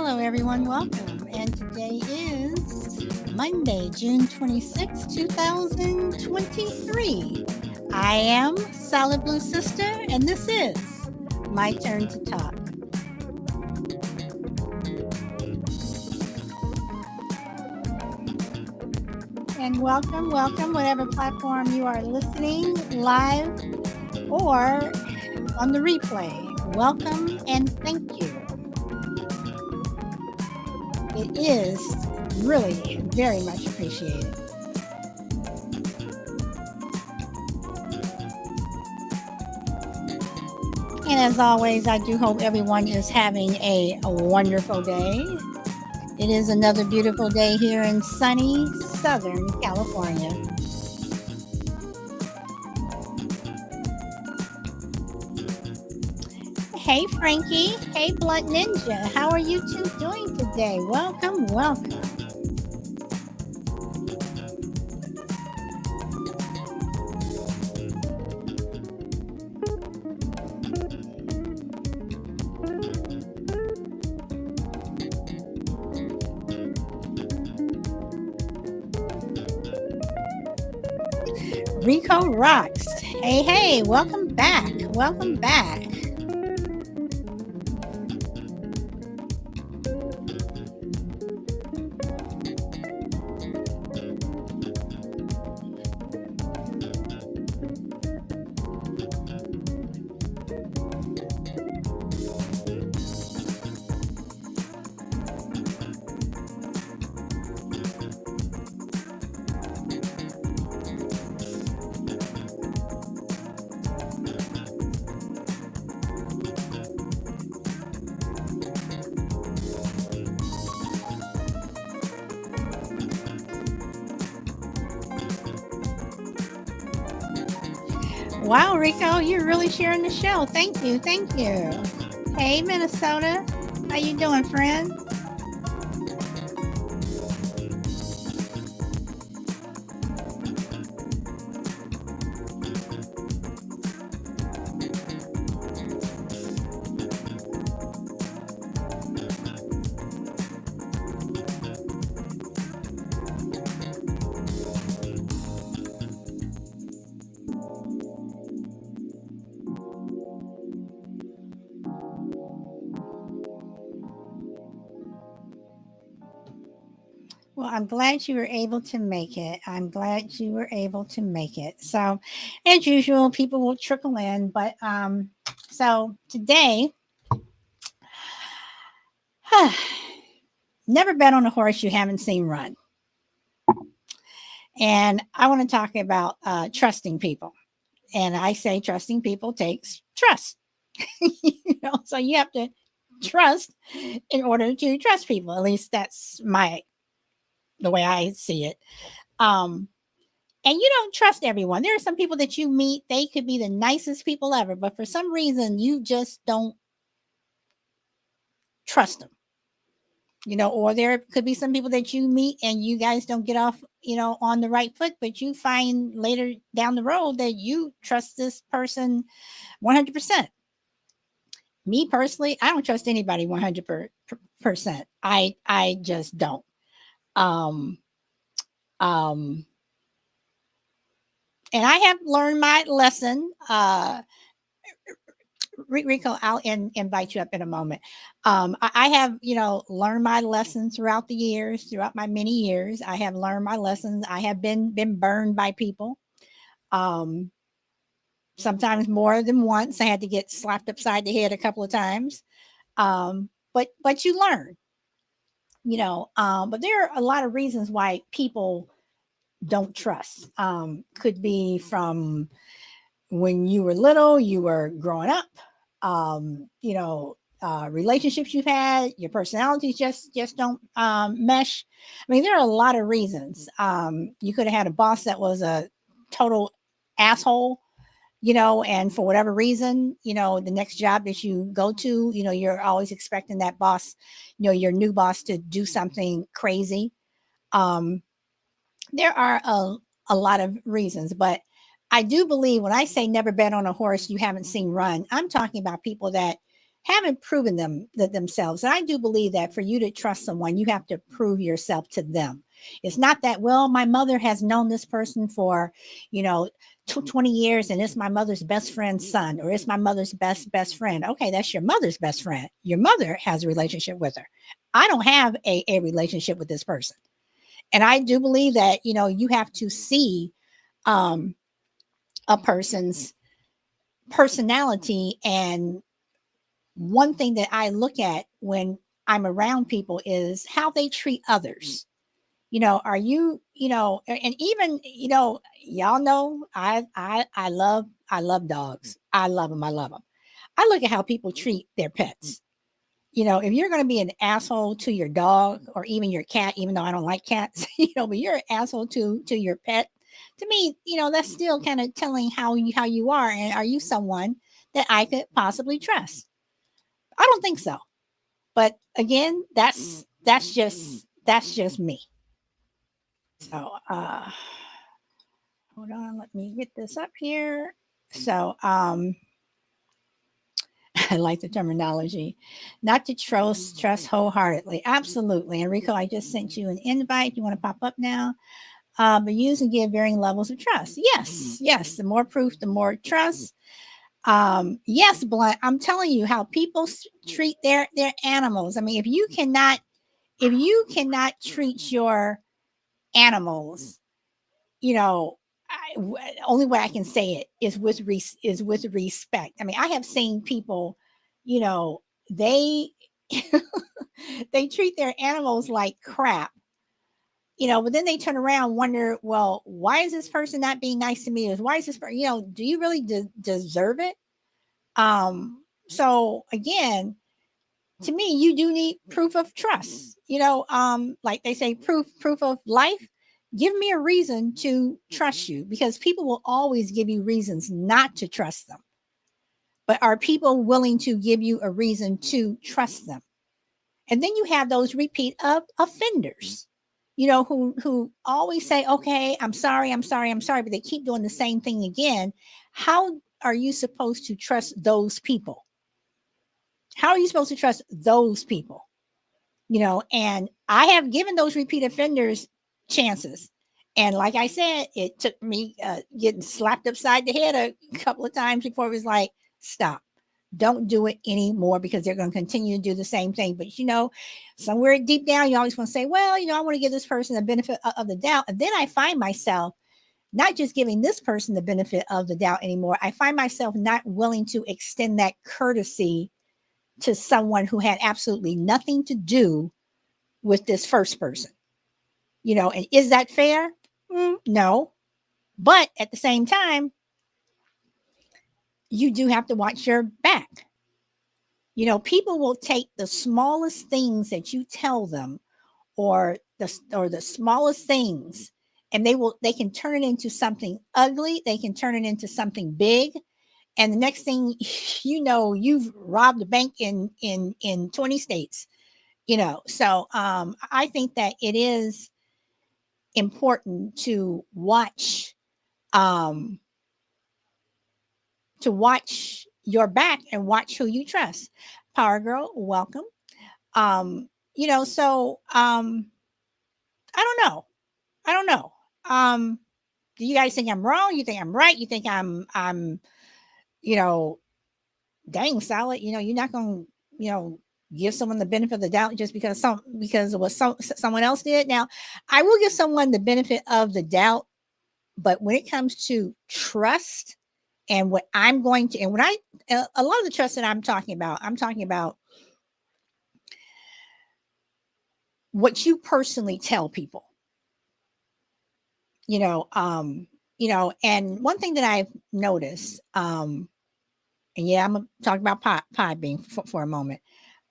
Hello, everyone. Welcome. And today is Monday, June 26, 2023. I am Solid Blue Sister, and this is My Turn to Talk. And welcome, whatever platform you are listening live or on the replay. Welcome and thank you. It is really very much appreciated. And as always, I do hope everyone is having a wonderful day. It is another beautiful day here in sunny Southern California. Hey, Frankie. Hey, Blunt Ninja. How are you two doing today? Welcome. Rico rocks. Hey, welcome back. Welcome back. Wow, Rico, you're really sharing the show. Thank you. Hey, Minnesota. How you doing, friend? Well, I'm glad you were able to make it. So, as usual, people will trickle in, but so today, never bet on a horse you haven't seen run. And I want to talk about trusting people. And I say trusting people takes trust. So you have to trust in order to trust people. At least that's the way I see it. Um, and you don't trust everyone. There are some people that you meet, they could be the nicest people ever, but for some reason you just don't trust them. Or there could be some people that you meet and you guys don't get off, on the right foot, but you find later down the road that you trust this person 100%. Me personally, I don't trust anybody 100%. I just don't. Um, um, and I have learned my lesson. Rico, I'll invite you up in a moment. I have, learned my lessons throughout the years, throughout my many years. I have learned my lessons. I have been burned by people. Um, Sometimes more than once. I had to get slapped upside the head a couple of times. But you learn, but there are a lot of reasons why people don't trust. Could be from when you were little, you were growing up, relationships you've had, your personalities just don't mesh. I mean, there are a lot of reasons. You could have had a boss that was a total asshole, and for whatever reason, the next job that you go to, you're always expecting that boss, your new boss to do something crazy. Um, there are a lot of reasons, but I do believe when I say never bet on a horse you haven't seen run, I'm talking about people that haven't proven themselves. And I do believe that for you to trust someone, you have to prove yourself to them. It's not that, well, my mother has known this person for, you know, 20 years and it's my mother's best friend's son, or it's my mother's best friend. Okay, that's your mother's best friend. Your mother has a relationship with her. I don't have a relationship with this person. And I do believe that, you have to see um, a person's personality. And one thing that I look at when I'm around people is how they treat others. Are you, and even, y'all know I love dogs. I love them. I love them. I look at how people treat their pets. If you're going to be an asshole to your dog or even your cat, even though I don't like cats, but you're an asshole to your pet, to me, that's still kind of telling how you are. And are you someone that I could possibly trust? I don't think so. But again, that's just me. So hold on, let me get this up here. So I like the terminology. Not to trust wholeheartedly. Absolutely. Enrico, I just sent you an invite. You want to pop up now? But use and give varying levels of trust. Yes, yes. The more proof, the more trust. Yes, Blunt. I'm telling you how people treat their animals. I mean, if you cannot treat your animals, you know, only way I can say it is with respect. I mean, I have seen people, they they treat their animals like crap, but then they turn around and wonder, well, why is this person not being nice to me? Or why is this person, do you really deserve it? So again, to me, you do need proof of trust. Like they say, proof of life. Give me a reason to trust you, because people will always give you reasons not to trust them. But are people willing to give you a reason to trust them? And then you have those repeat of offenders, who always say, okay, I'm sorry, I'm sorry, I'm sorry, but they keep doing the same thing again. How are you supposed to trust those people? How are you supposed to trust those people? And I have given those repeat offenders chances. And like I said, it took me getting slapped upside the head a couple of times before it was like, stop, don't do it anymore, because they're going to continue to do the same thing. But, somewhere deep down, you always want to say, well, I want to give this person the benefit of the doubt. And then I find myself not just giving this person the benefit of the doubt anymore. I find myself not willing to extend that courtesy to someone who had absolutely nothing to do with this first person. And is that fair? No. But at the same time, you do have to watch your back. People will take the smallest things that you tell them, or the smallest things, and they can turn it into something ugly. They can turn it into something big. And the next thing you've robbed a bank in 20 states. So I think that it is important um to watch your back and watch who you trust. Power Girl, welcome. So I don't know. I don't know. Do you guys think I'm wrong? You think I'm right? You think I'm you know dang solid? You're not going to give someone the benefit of the doubt just because of what someone else did. Now, I will give someone the benefit of the doubt, but when it comes to trust and what I'm going to, and when a lot of the trust that I'm talking about what you personally tell people, and one thing that I've noticed, and yeah, I'm gonna talk about Podbean for a moment.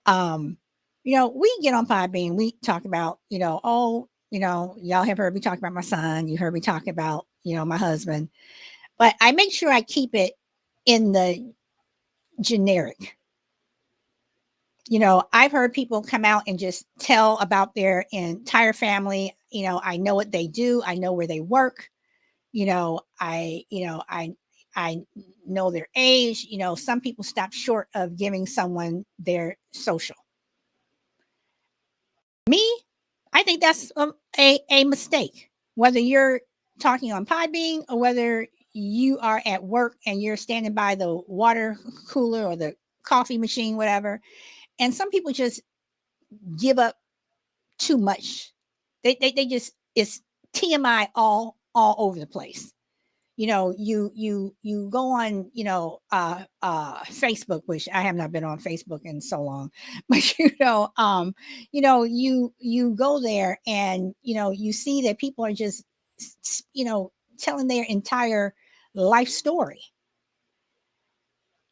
We get on Podbean, we talk about, y'all have heard me talk about my son, you heard me talk about, my husband, but I make sure I keep it in the generic. I've heard people come out and just tell about their entire family. I know what they do. I know where they work. I I know their age. You know, some people stop short of giving someone their social. Me, I think that's a mistake. Whether you're talking on Podbean or whether you are at work and you're standing by the water cooler or the coffee machine, whatever. And some people just give up too much. They just it's TMI all over the place. You know, you go on, Facebook, which I have not been on Facebook in so long, but you go there and you see that people are just telling their entire life story.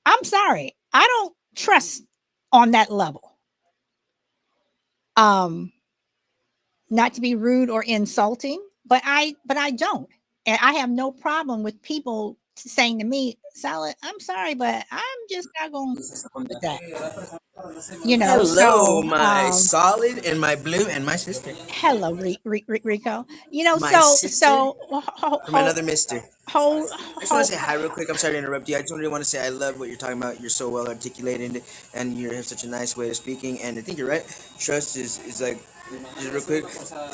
I'm sorry, I don't trust on that level. Um, Not to be rude or insulting, but I don't. And I have no problem with people saying to me, "Salad, I'm sorry, but I'm just not going with that." Hello, So my solid and my blue and my sister. hello, Rico. My sister from Hold, another mister. hold, I just want hold. to say hi real quick. I'm sorry to interrupt you. I just really want to say I love what you're talking about. You're so well articulated and you have such a nice way of speaking. And I think you're right. Trust is like, just real quick,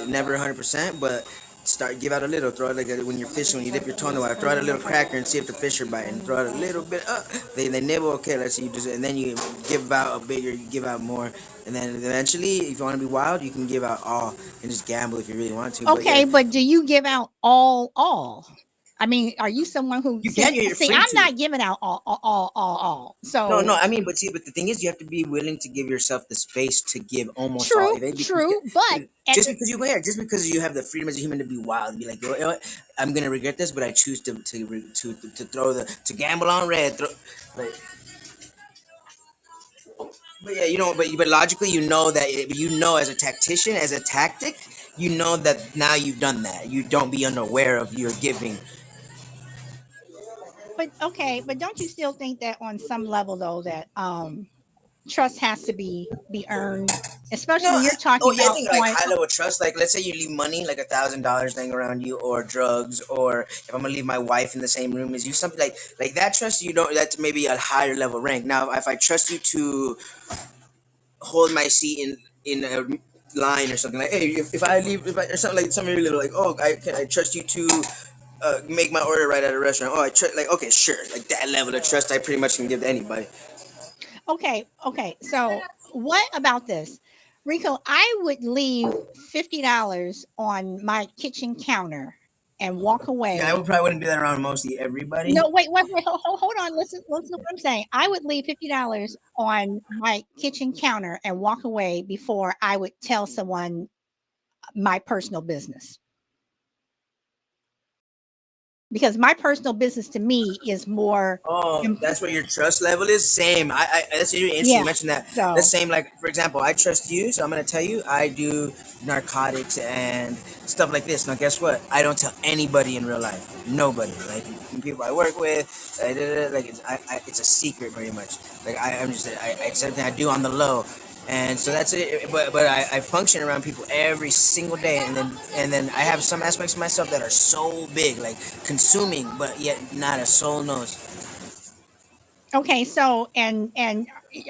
never 100%, but give out a little. Throw it like when you're fishing, when you dip your toe in the water, throw out a little cracker and see if the fish are biting. Throw out a little bit. They nibble. Okay, let's see. You just and then you give out a bigger. You give out more. And then eventually, if you want to be wild, you can give out all and just gamble if you really want to. But yeah, Okay, but do you give out all? I mean, are you someone who you can. You're see? free I'm to. not giving out all. No, no. So I mean, but see, but the thing is, you have to be willing to give yourself the space to give almost all. true, If it, because true, but at just the because you yeah, just because you have the freedom as a human to be wild and be like, you know what, I'm gonna regret this, but I choose to throw to gamble on red. Like, but yeah, but logically, you know as a tactician, as a tactic, you know that now you've done that. You don't be unaware of your giving. but okay, but don't you still think that on some level though that trust has to be earned, No, especially when you're talking oh yeah, I about think like high level trust. Like, let's say you leave money, like $1,000 laying around you, or drugs, or if I'm gonna leave my wife in the same room as you, something like that. Trust you don't. That's maybe a higher level rank. Now, if I trust you to hold my seat in a line or something like, hey, if I leave, if I or something like something really little, like, oh, I trust you to. Make my order right at a restaurant. Oh, I trust. Like, okay, sure. Like that level of trust, I pretty much can give to anybody. okay, so what about this, Rico? I would leave $50 on my kitchen counter and walk Yeah, I away. would probably wouldn't do that around mostly everybody. No, wait, hold on. Listen to what I'm saying. I would leave $50 on my kitchen counter and walk away before I would tell someone my personal business. Because my personal business to me is more Oh, im- that's what your trust level is. Same. That's really interesting. yeah. You mentioned that. The So same. Like, for example, I trust you, so I'm gonna tell you I do narcotics and stuff like this. Now, guess what? I don't tell anybody in real life. Nobody. Like people I work with. Like it's a secret, very much. Like I'm just it's something I do on the low. And so that's it. But I function around people every single day, and then I have some aspects of myself that are so big, like consuming, but yet not a soul knows. okay, so and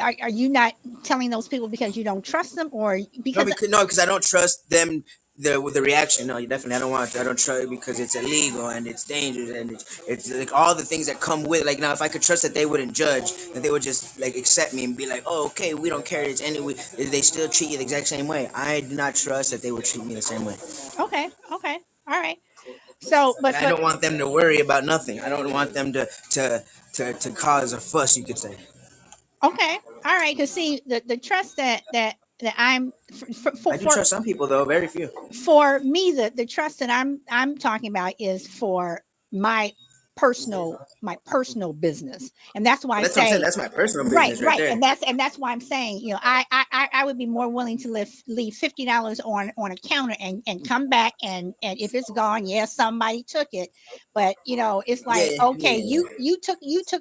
are you not telling those people because you don't trust them or No, because because I don't trust them. The reaction. No, you definitely. I don't want to. I don't trust it because it's illegal and it's dangerous and it's like all the things that come with. Like now, if I could trust that they wouldn't judge, that they would just like accept me and be like, oh, okay, we don't care. It's anyway. They still treat you the exact same way. I do not trust that they would treat me the same way. okay, all right. So And I don't want them to worry about nothing. I don't want them to cause a fuss. You could say. okay, all right. To see the trust that I'm I do trust some people though. Very few. for me the trust that I'm talking about is for my personal business, and that's why I That's what I'm saying. say That's my personal right, business right right, there. and that's why I'm saying I would be more willing to leave $50 on a counter and come back and if it's gone, yes, somebody took it, but it's like Yeah, okay, yeah. you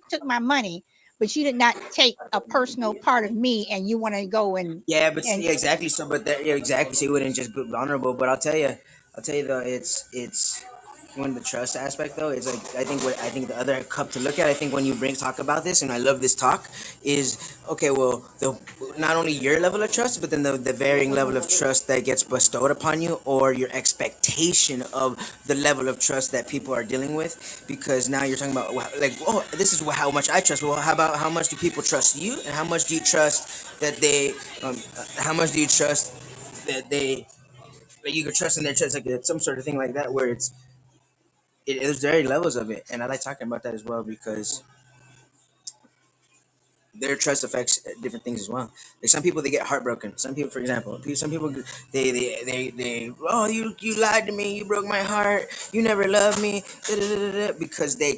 took my money, but you did not take a personal part of me, and you want to go Yeah, but and yeah, exactly. So, but that, yeah, exactly. So you wouldn't just be vulnerable. But I'll tell you though, it's when the trust aspect though, it's like I think the other cup to look at. I think when you talk about this, and I love this talk, is okay. Well, the not only your level of trust, but then the varying level of trust that gets bestowed upon you, or your expectation of the level of trust that people are dealing with. Because now you're talking about like, oh, this is how much I trust. Well, how about how much do people trust you, and how much do you trust that they, how much do you trust that they, like you could trust in their trust, like it's some sort of thing like that, where there's very levels of it, and I like talking about that as well because their trust affects different things as well. Like some people, they get heartbroken. Some people, for example, some people, oh, you lied to me, you broke my heart, you never loved me, da, da, da, da, da, because they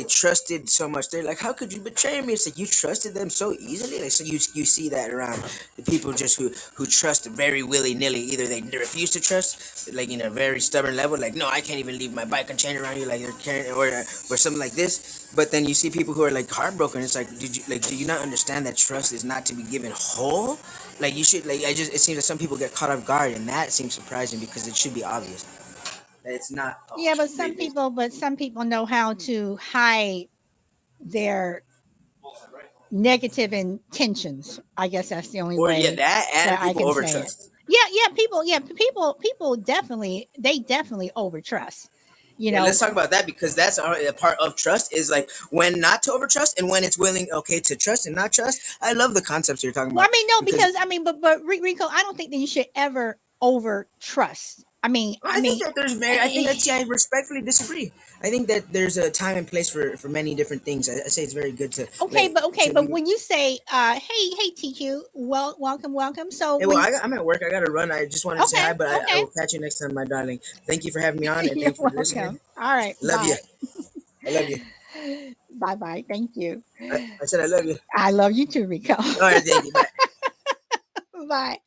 trusted so much. They're like, how could you betray me? It's like you trusted them so easily. Like so, you see that around the people just who trust very willy nilly. Either they refuse to trust, like in a very stubborn level, like no, I can't even leave my bike and chain around you, like you're carrying, or something like this. But then you see people who are like heartbroken. It's like, do you not understand that trust is not to be given whole? Like you should, like, it seems that some people get caught off guard, and that seems surprising because it should be obvious that it's not. Oh, Yeah, but they, they, some people know how to hide their negative intentions. I guess that's the only or yeah, way that and that I people can over say it. trust. People definitely, they definitely overtrust. You Yeah, know, let's talk about that because that's a part of trust is like when not to overtrust and when it's willing, okay, to trust and not trust. I love the concepts you're talking well, I about mean, no, because because I mean, but Rico, I don't think that you should ever over trust. I think that I think Eh, that, see, I respectfully disagree. I think that there's a time and place for many different things. I say it's very good to let okay, to but be. when you say, hey, TQ, well, welcome. So Hey, well, when, I'm at work. I gotta run. I just wanted to say okay, hi, but I okay, will catch you next time, my darling. Thank you for having me on, and you're thanks for listening. welcome. All right, Love you. bye, I love you. bye, bye. Thank you. I said I love you. I love you too, Rico. All right, thank you. Bye. Bye.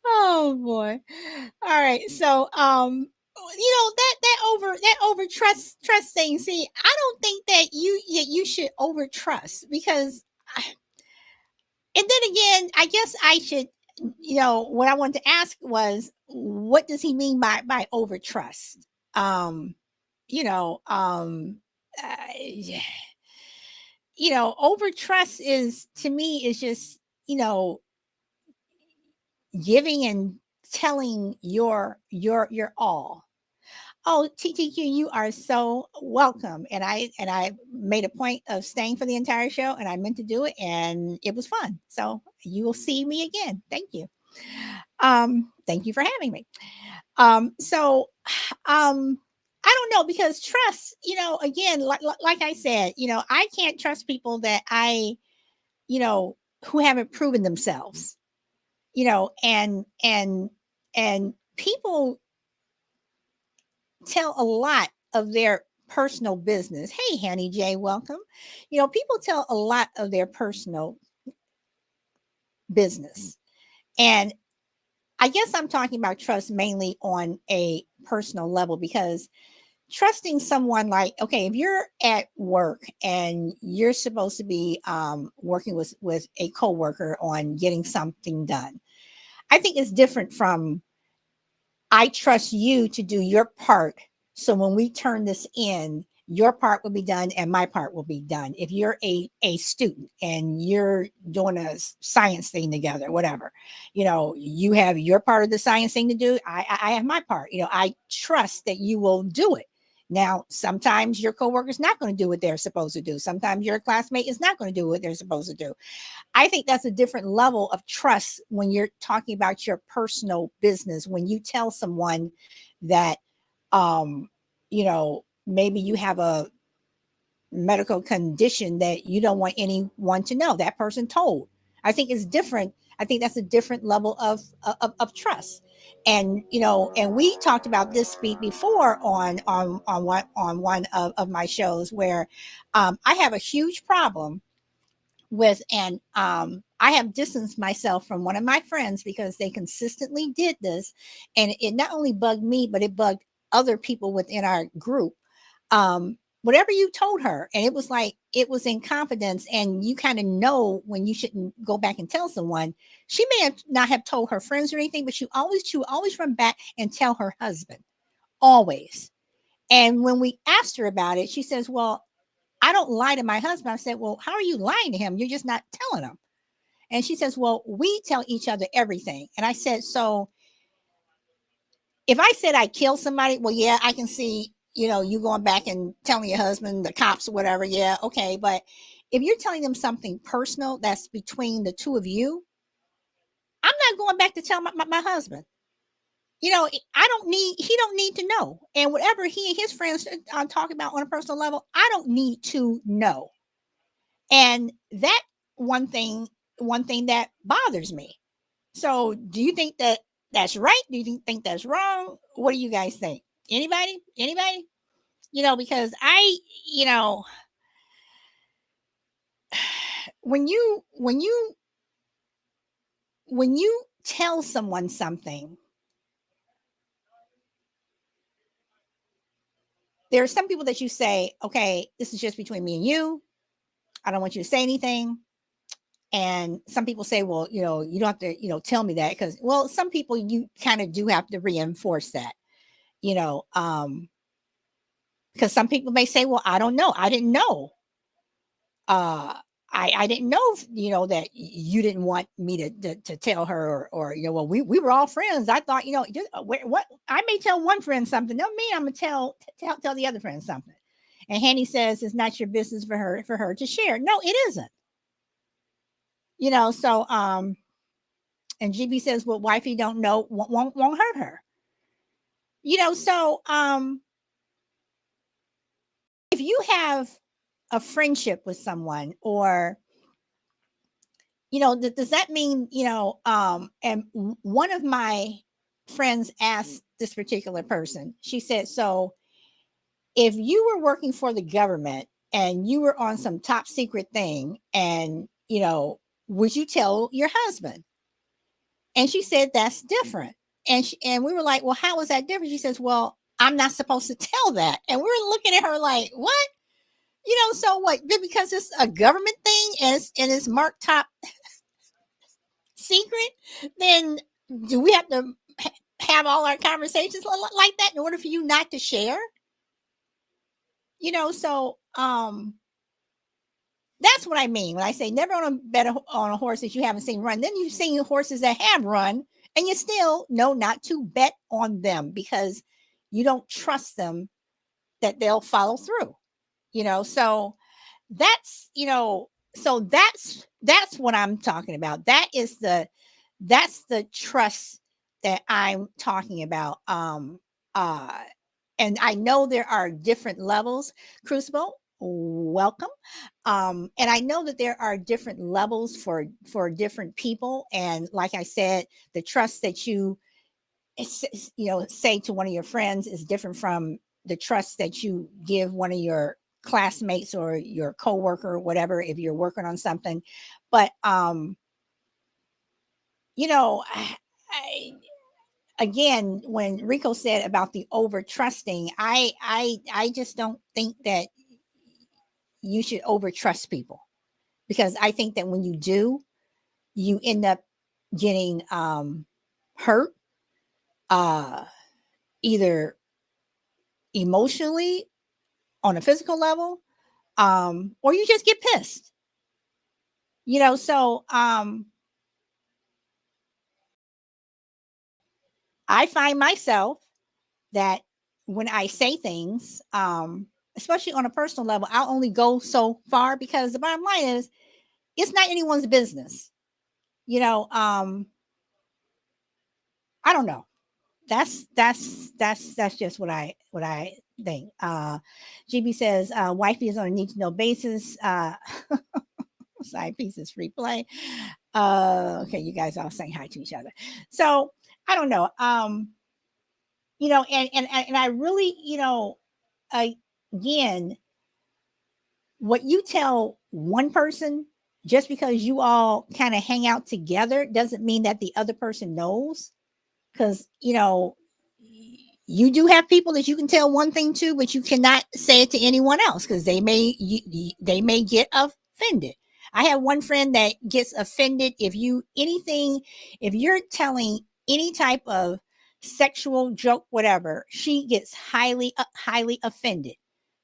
Oh boy. All right. So that over trust thing. See, I don't think that you should over trust because and then again, I guess I should, what I wanted to ask was, what does he mean by over trust? You know, uh, over trust is, to me, is just, giving and telling your all. Oh, TTQ, you are so welcome. And I made a point of staying for the entire show, and I meant to do it, and it was fun. So you will see me again. Thank you. Thank you for having me. So I don't know, because trust, again, like I said, I can't trust people that you know, who haven't proven themselves, and people tell a lot of their personal business. Hey, Hanny J, welcome. People tell a lot of their personal business. And I guess I'm talking about trust mainly on a personal level, because trusting someone, like, okay, if you're at work and you're supposed to be working with a coworker on getting something done, I think it's different from, I trust you to do your part. So when we turn this in, your part will be done and my part will be done. If you're a student and you're doing a science thing together, whatever, you have your part of the science thing to do. I have my part. I trust that you will do it. Now, sometimes your coworker's not going to do what they're supposed to do. Sometimes your classmate is not going to do what they're supposed to do. I think that's a different level of trust when you're talking about your personal business. When you tell someone that, maybe you have a medical condition that you don't want anyone to know, that person told. I think it's different. I think that's a different level of trust. And and we talked about this before on one of my shows, where I have a huge problem with, and I have distanced myself from one of my friends because they consistently did this, and it not only bugged me, but it bugged other people within our group. Whatever you told her, and it was like, it was in confidence, and you kind of know when you shouldn't go back and tell someone. She may have not have told her friends or anything, but she would always run back and tell her husband, always. And when we asked her about it, she says, well, I don't lie to my husband. I said, well, how are you lying to him? You're just not telling him. And she says, well, we tell each other everything. And I said, so if I said I killed somebody, well, yeah, I can see, you going back and telling your husband, the cops, or whatever. Yeah, okay. But if you're telling them something personal that's between the two of you, I'm not going back to tell my husband. He don't need to know. And whatever he and his friends talk about on a personal level, I don't need to know. And that one thing that bothers me. So do you think that that's right? Do you think that's wrong? What do you guys think? Anybody? Because you know, when you tell someone something, there are some people that you say, okay, this is just between me and you. I don't want you to say anything. And some people say, well, you don't have to, tell me that, because, well, some people you kind of do have to reinforce that, you know, because some people may say, well, I don't know. I didn't know. Uh, I didn't know, that you didn't want me to tell her, or well, we were all friends. I thought, what I may tell one friend something, no, me, I'm gonna tell the other friend something. And Hanny says it's not your business for her to share. No, it isn't. So and GB says, well, wifey don't know, won't hurt her. So if you have a friendship with someone, or does that mean, and one of my friends asked this particular person, she said, so if you were working for the government and you were on some top secret thing, and would you tell your husband? And she said, that's different. And we were like, well, how is that different? She says, well, I'm not supposed to tell that. And we were looking at her like, what? So what? Because it's a government thing, and it's marked top secret, then do we have to have all our conversations like that in order for you not to share? So that's what I mean when I say never on a bet on a horse that you haven't seen run. Then you've seen horses that have run, and you still know not to bet on them because you don't trust them that they'll follow through. So that's that's what I'm talking about. That's the trust that I'm talking about. Uh and I know there are different levels. Crucible, welcome. And I know that there are different levels for different people. And like I said, the trust that you say to one of your friends is different from the trust that you give one of your classmates or your coworker or whatever, if you're working on something. But I again, when Rico said about the over trusting, I just don't think that you should over trust people, because I think that when you do, you end up getting hurt, uh either emotionally, on a physical level, or you just get pissed. So I find myself that when I say things, especially on a personal level, I'll only go so far, because the bottom line is it's not anyone's business. I don't know. That's just what I think. GB says, wifey is on a need to know basis. Side pieces free play. Okay, you guys all saying hi to each other. So I don't know. And I really, again, what you tell one person, just because you all kind of hang out together, doesn't mean that the other person knows. Because you do have people that you can tell one thing to, but you cannot say it to anyone else, because they may get offended. I have one friend that gets offended if you're telling any type of sexual joke, whatever, she gets highly offended.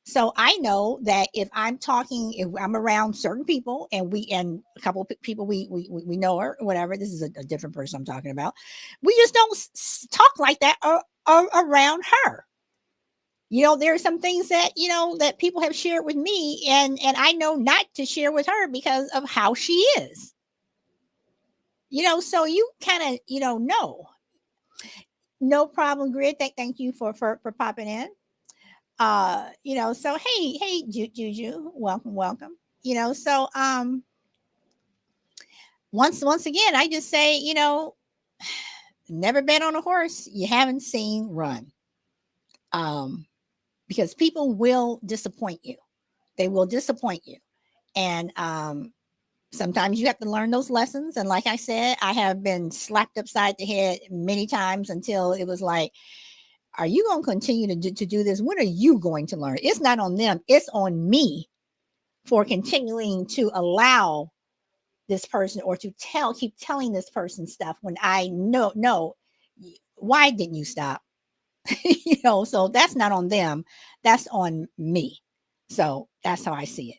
So I know that if I'm talking, if I'm around certain people and a couple of people we know her, whatever, this is a different person I'm talking about. We just don't talk like that around her. There are some things that, that people have shared with me, and I know not to share with her because of how she is. So you kind of, know. No problem, Grid. Thank you for popping in. So hey, Juju, welcome. So once again, I just say, never bet on a horse you haven't seen run. Um, because people will disappoint you. They will disappoint you. And sometimes you have to learn those lessons. And like I said, I have been slapped upside the head many times until it was like, are you going to continue to do this? When are you going to learn? It's not on them. It's on me for continuing to allow this person or to keep telling this person stuff when I know, no, why didn't you stop? So that's not on them. That's on me. So that's how I see it.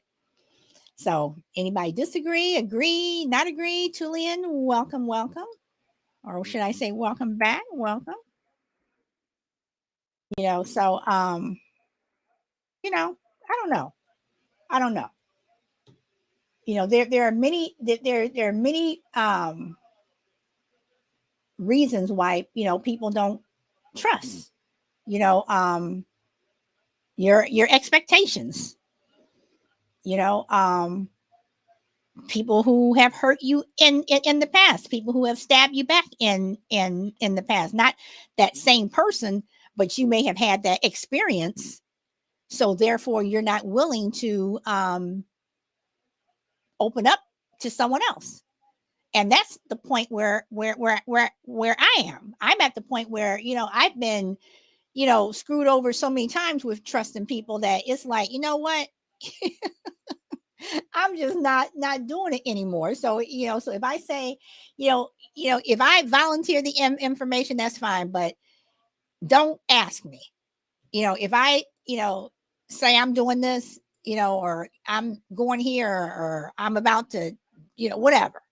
So anybody disagree, agree, not agree? Tulian, welcome. Or should I say welcome back? Welcome. So I don't know. I don't know. There are many there are many reasons why people don't trust. You know, your expectations. You know, people who have hurt you in the past, people who have stabbed you back in the past. Not that same person, but you may have had that experience. So therefore, you're not willing to open up to someone else. And that's the point where I am. I'm at the point where I've been screwed over so many times with trusting people that it's like, you know what, I'm just not doing it anymore. So so if I say, if I volunteer the information, that's fine, but don't ask me. If I say I'm doing this, or I'm going here, or I'm about to, whatever.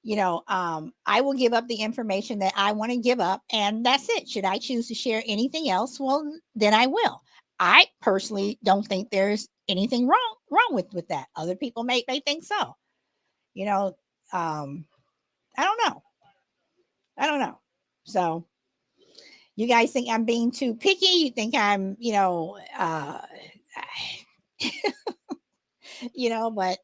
I will give up the information that I want to give up, and that's it. Should I choose to share anything else, well, then I will. I personally don't think there's anything wrong with that. Other people may think so. You know, I don't know. I don't know. So you guys think I'm being too picky? You think I'm, but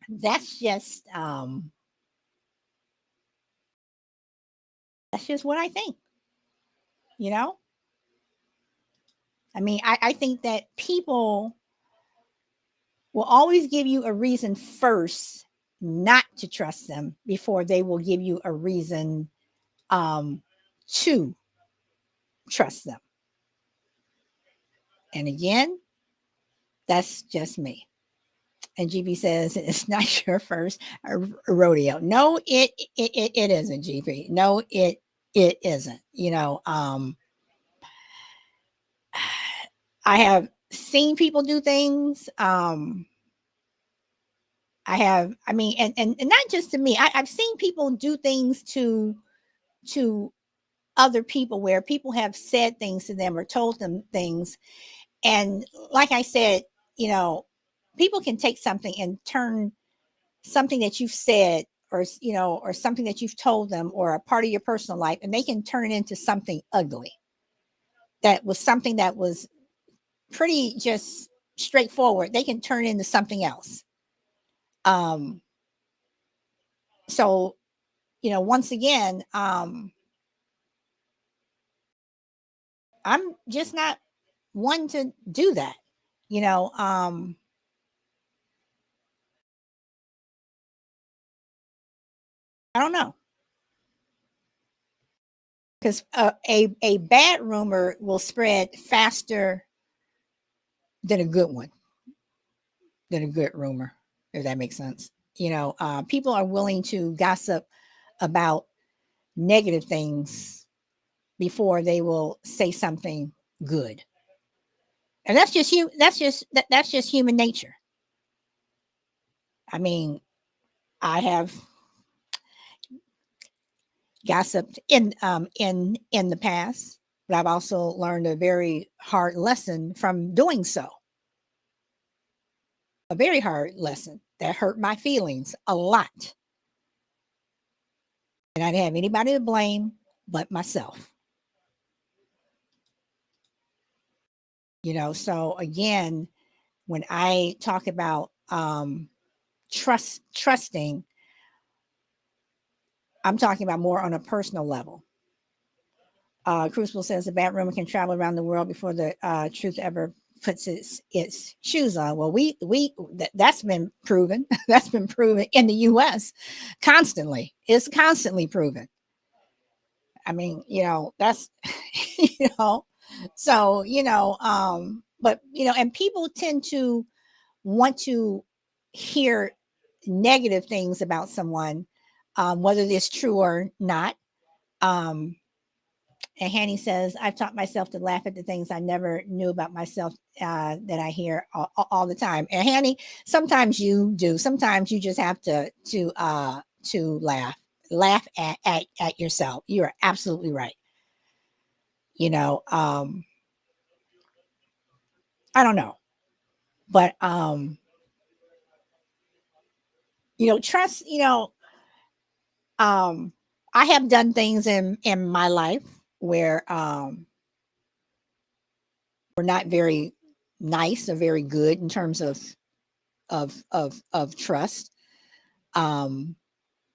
that's just what I think. You know, I mean, I think that people will always give you a reason first not to trust them before they will give you a reason to trust them. And again, that's just me. And GB says it's not your first rodeo. No, it isn't, GB. No, it isn't. I have seen people do things. I mean, and not just to me. I've seen people do things to other people where people have said things to them or told them things. And like I said, people can take something and turn something that you've said or something that you've told them or a part of your personal life, and they can turn it into something ugly. That was something that was pretty just straightforward. They can turn into something else. Um, so, once again, I'm just not one to do that. You know, I don't know. Because a bad rumor will spread faster than a good one, than a good rumor, if that makes sense. People are willing to gossip about negative things before they will say something good. And that's just human nature. I mean, I have gossiped in the past, but I've also learned a very hard lesson from doing so. A very hard lesson that hurt my feelings a lot. And I didn't have anybody to blame but myself. So again, when I talk about trusting, I'm talking about more on a personal level. Crucible says the bad rumor can travel around the world before the truth ever puts its shoes on. Well, that's been proven. That's been proven in the U.S. constantly. It's constantly proven. I mean, that's you know, so but and people tend to want to hear negative things about someone, whether it's true or not. Um, And Hanny says, I've taught myself to laugh at the things I never knew about myself that I hear all the time. And Hanny, sometimes you do. Sometimes you just have to laugh at yourself. You are absolutely right. You know, um, I don't know, but trust. Um, I have done things in my life where were not very nice or very good in terms of trust. Um,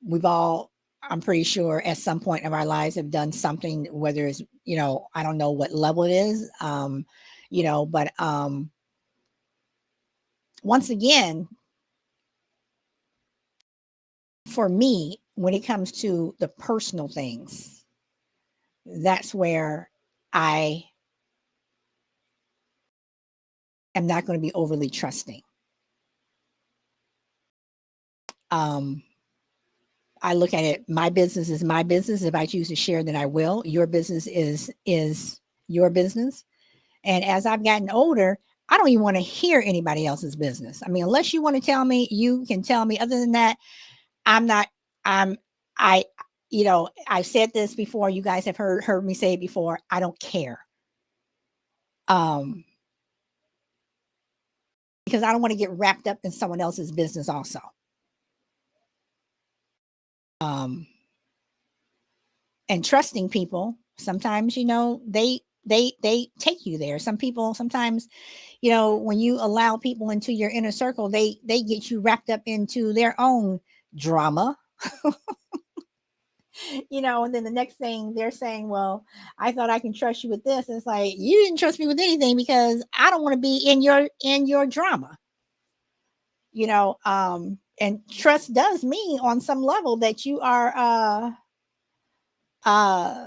we've all, I'm pretty sure, at some point of our lives have done something, whether it's, I don't know what level it is, but once again, for me, when it comes to the personal things, that's where I am not going to be overly trusting. Um, I look at it, my business is my business. If I choose to share, then I will. Your business is your business. And as I've gotten older, I don't even want to hear anybody else's business. I mean, unless you want to tell me, you can tell me. Other than that, I'm not, I'm, I, I've said this before. You guys have heard me say it before. I don't care. Um, because I don't want to get wrapped up in someone else's business also. Um, and trusting people, sometimes, they take you there. Some people, sometimes, when you allow people into your inner circle, they get you wrapped up into their own drama. And then the next thing they're saying, well, I thought I can trust you with this. And it's like, you didn't trust me with anything because I don't want to be in your drama. And trust does mean on some level that you are uh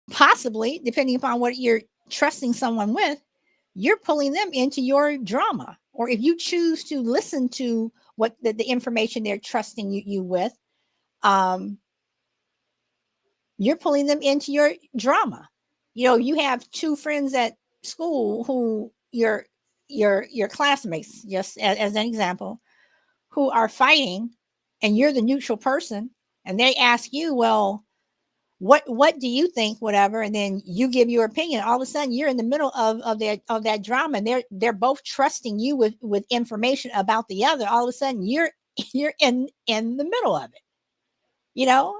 possibly, depending upon what you're trusting someone with, you're pulling them into your drama. Or if you choose to listen to what the information they're trusting you with, um, you're pulling them into your drama. You have two friends at school who your classmates, just as an example, who are fighting, and you're the neutral person, and they ask you, well, what do you think, whatever, and then you give your opinion. All of a sudden you're in the middle of that drama, and they're both trusting you with information about the other. All of a sudden you're in the middle of it, you know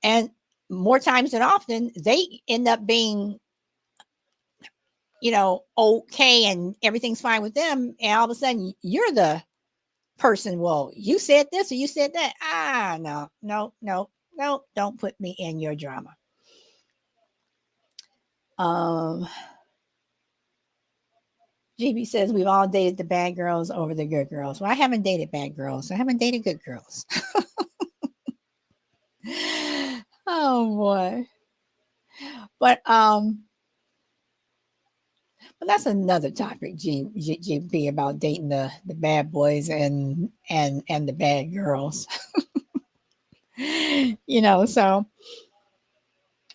and more times than often they end up being okay, and everything's fine with them, and all of a sudden you're the person, well, you said this or you said that. No, no, no, no, don't put me in your drama. um GB says we've all dated the bad girls over the good girls. Well, I haven't dated bad girls. I haven't dated good girls. Oh boy. But But that's another topic, GP, about dating the bad boys and the bad girls. So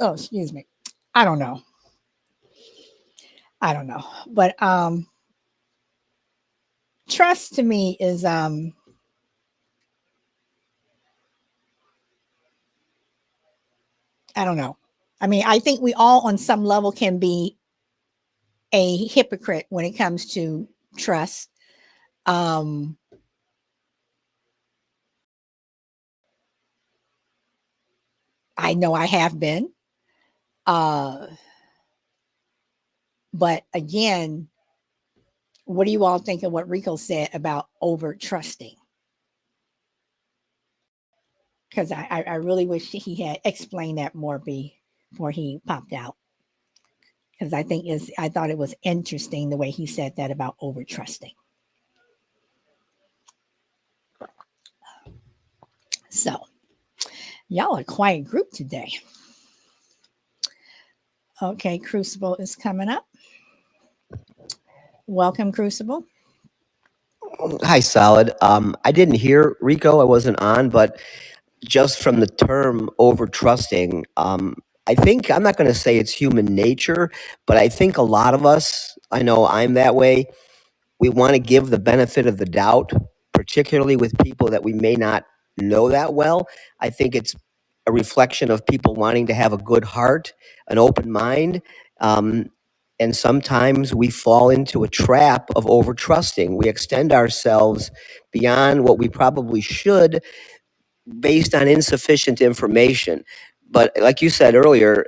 oh, excuse me. I don't know. I don't know. But trust to me is I don't know. I mean, I think we all on some level can be a hypocrite when it comes to trust. Um I know I have been. Uh but again, what do you all think of what Rico said about over trusting? Because I really wish he had explained that more before he popped out. Because I thought it was interesting the way he said that about over trusting. So y'all are a quiet group today. Okay, Crucible is coming up. Welcome, Crucible. Hi, Solid. I didn't hear Rico. I wasn't on, but just from the term over trusting, I think I'm not going to say it's human nature, but I think a lot of us, I know I'm that way, we want to give the benefit of the doubt, particularly with people that we may not know that well. I think it's a reflection of people wanting to have a good heart, an open mind. Um, and sometimes we fall into a trap of over trusting. We extend ourselves beyond what we probably should based on insufficient information. But like you said earlier,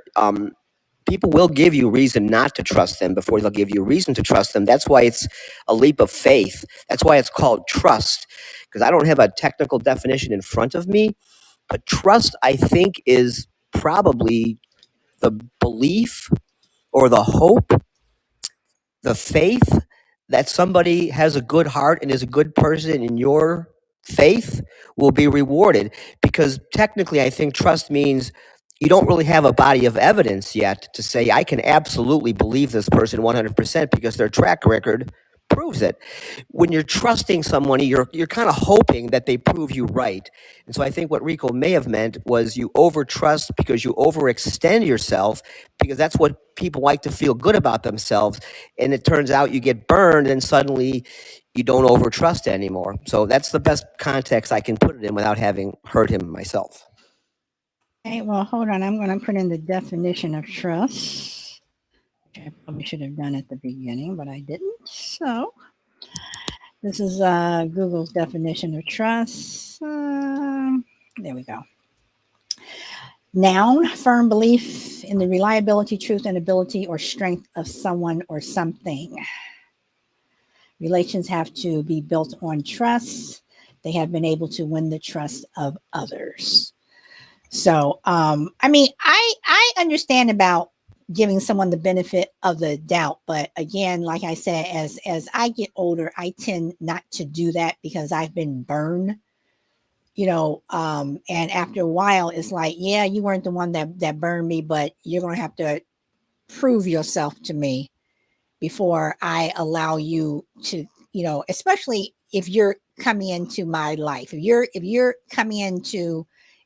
people will give you reason not to trust them before they'll give you reason to trust them. That's why it's a leap of faith. That's why it's called trust, because I don't have a technical definition in front of me. But trust, I think, is probably the belief or the hope, the faith that somebody has a good heart and is a good person in your faith will be rewarded. Because technically, I think trust means you don't really have a body of evidence yet to say, I can absolutely believe this person 100% because their track record proves it. When you're trusting someone, you're kind of hoping that they prove you right. And so I think what Rico may have meant was you over trust because you overextend yourself, because that's what people like to feel good about themselves. And it turns out you get burned and suddenly you don't over trust anymore. So that's the best context I can put it in without having heard him myself. Okay, well, hold on. I'm going to put in the definition of trust, which I probably should have done at the beginning, but I didn't. So this is Google's definition of trust. There we go. Noun, firm belief in the reliability, truth, and ability or strength of someone or something. Relations have to be built on trust. They have been able to win the trust of others. So, I mean, I understand about giving someone the benefit of the doubt, but again, like I said, as I get older, I tend not to do that because I've been burned. And after a while, it's like, yeah, you weren't the one that burned me, but you're gonna have to prove yourself to me before I allow you to, especially if you're coming into my life, if you're coming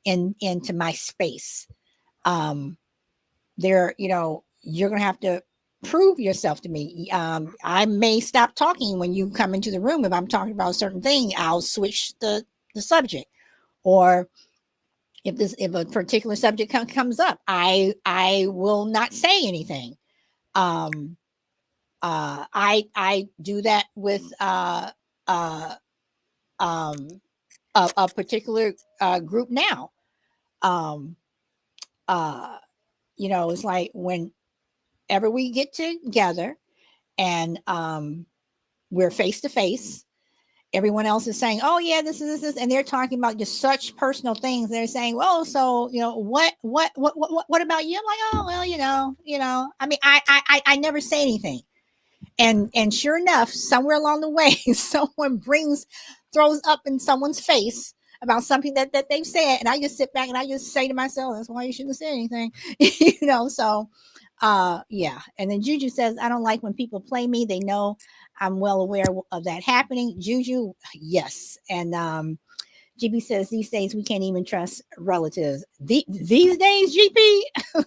into my space, um, you're gonna have to prove yourself to me. I may stop talking when you come into the room. If I'm talking about a certain thing, I'll switch the subject. Or if a particular subject comes up, I will not say anything. Um, I do that with uh, um, a particular group now. Um, uh, it's like whenever we get together and we're face to face, everyone else is saying, "Oh yeah, this," and they're talking about just such personal things. They're saying, "Well, so what about you?" I'm like, "Oh well, I mean, I never say anything." And sure enough, somewhere along the way, someone throws up in someone's face about something that they've said, and I just sit back and I just say to myself, "That's why you shouldn't say anything," So Yeah. And then Juju says, I don't like when people play me. They know I'm well aware of that happening. Juju, yes. And GB says these days we can't even trust relatives. These days, GP,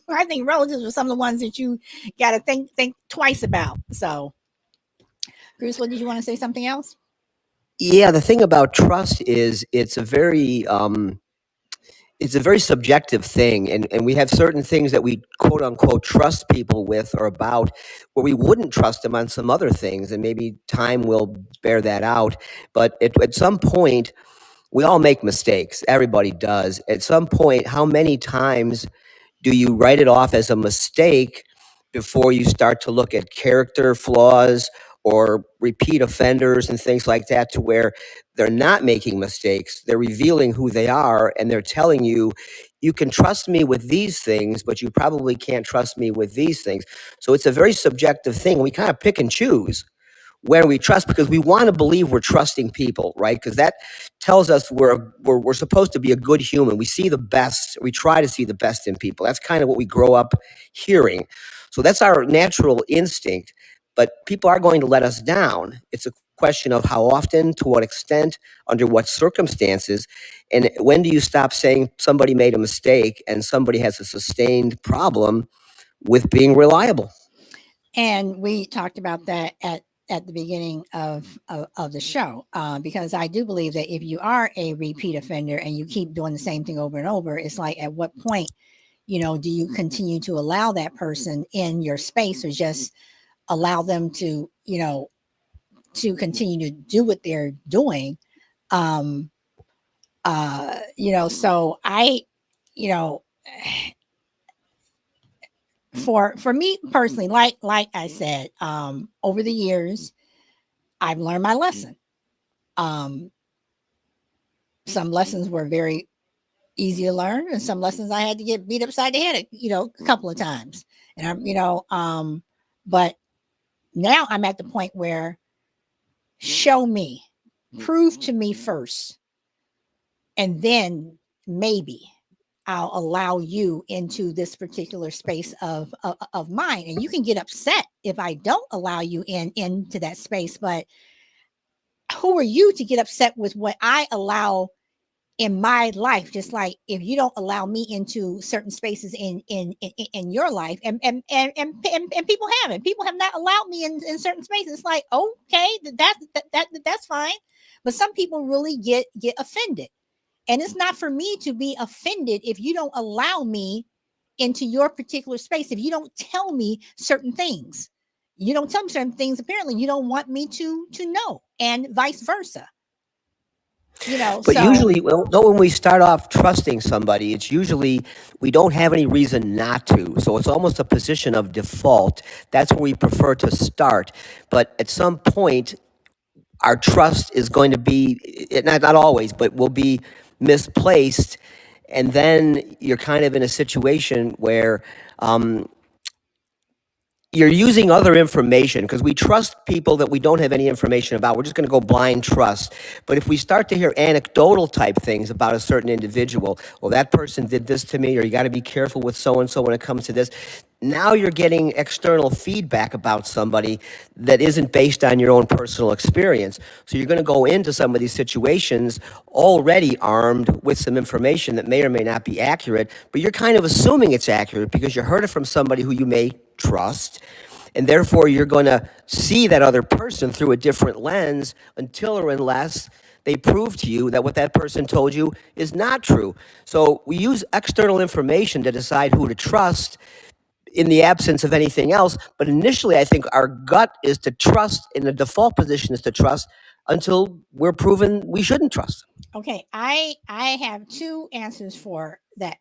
I think relatives are some of the ones that you got to think twice about. So, Bruce, what did you want to say? Something else? Yeah, the thing about trust is it's a very subjective thing, and we have certain things that we quote unquote trust people with or about where we wouldn't trust them on some other things, and maybe time will bear that out. But at some point, we all make mistakes. Everybody does. At some point, how many times do you write it off as a mistake before you start to look at character flaws or repeat offenders and things like that, to where they're not making mistakes, they're revealing who they are, and they're telling you, you can trust me with these things, but you probably can't trust me with these things. So it's a very subjective thing. We kind of pick and choose where we trust, because we want to believe we're trusting people, right? Because that tells us we're supposed to be a good human. We see the best, we try to see the best in people. That's kind of what we grow up hearing. So that's our natural instinct. But people are going to let us down. It's a question of how often, to what extent, under what circumstances, and when do you stop saying somebody made a mistake and somebody has a sustained problem with being reliable. And we talked about that at the beginning of the show, because I do believe that if you are a repeat offender and you keep doing the same thing over and over, it's like, at what point, do you continue to allow that person in your space, or just allow them to, to continue to do what they're doing? Um, so you know, for me personally, like I said, over the years, I've learned my lesson. Um, some lessons were very easy to learn, and some lessons I had to get beat upside the head, a couple of times. And but now I'm at the point where, show me, prove to me first, and then maybe I'll allow you into this particular space of mine. And you can get upset if I don't allow you into that space, but who are you to get upset with what I allow in my life? Just like if you don't allow me into certain spaces in your life, and people have not allowed me in certain spaces. It's like, okay, that's fine. But some people really get offended. And it's not for me to be offended if you don't allow me into your particular space, if you don't tell me certain things. You don't tell me certain things, apparently you don't want me to know, and vice versa. But So usually, well, though, when we start off trusting somebody, it's usually we don't have any reason not to. So it's almost a position of default. That's where we prefer to start. But at some point, our trust is going to be, not always, but will be misplaced. And then you're kind of in a situation where you're using other information, because we trust people that we don't have any information about. We're just going to go blind trust. But if we start to hear anecdotal type things about a certain individual, well, that person did this to me, or you got to be careful with so and so when it comes to this. Now you're getting external feedback about somebody that isn't based on your own personal experience. So you're going to go into some of these situations already armed with some information that may or may not be accurate, but you're kind of assuming it's accurate because you heard it from somebody who you may trust. And therefore, you're going to see that other person through a different lens until or unless they prove to you that what that person told you is not true. So we use external information to decide who to trust in the absence of anything else. But initially, I think our gut is to trust, in the default position is to trust until we're proven we shouldn't trust. okay, I have two answers for that,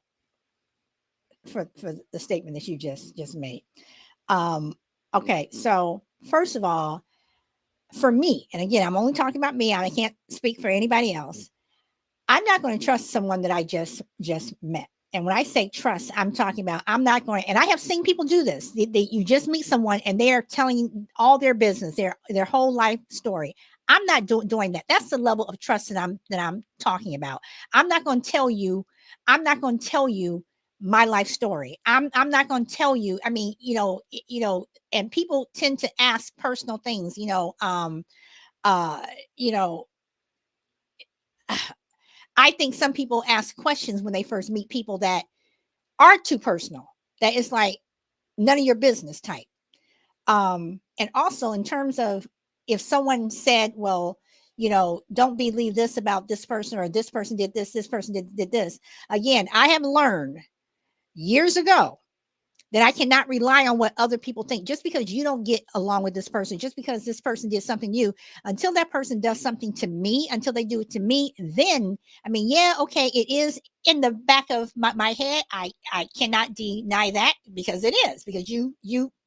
for the statement that you just made. Um, okay, so first of all, for me, and again, I'm only talking about me, I can't speak for anybody else. I'm not going to trust someone that I just met. And when I say trust, I'm talking about, I'm not going, and I have seen people do this. You just meet someone and they are telling you all their business, their whole life story. I'm not doing that. That's the level of trust that I'm talking about. I'm not going to tell you. I'm not going to tell you my life story. I'm not going to tell you. I mean, and people tend to ask personal things, uh, you know, I think some people ask questions when they first meet people that are too personal. That is like none of your business type. And also in terms of if someone said, well, don't believe this about this person, or this person did this. Again, I have learned years ago that I cannot rely on what other people think. Just because you don't get along with this person, just because this person did something to you, until that person does something to me, until they do it to me, then, I mean, yeah, okay, it is in the back of my head. I cannot deny that, because it is, because you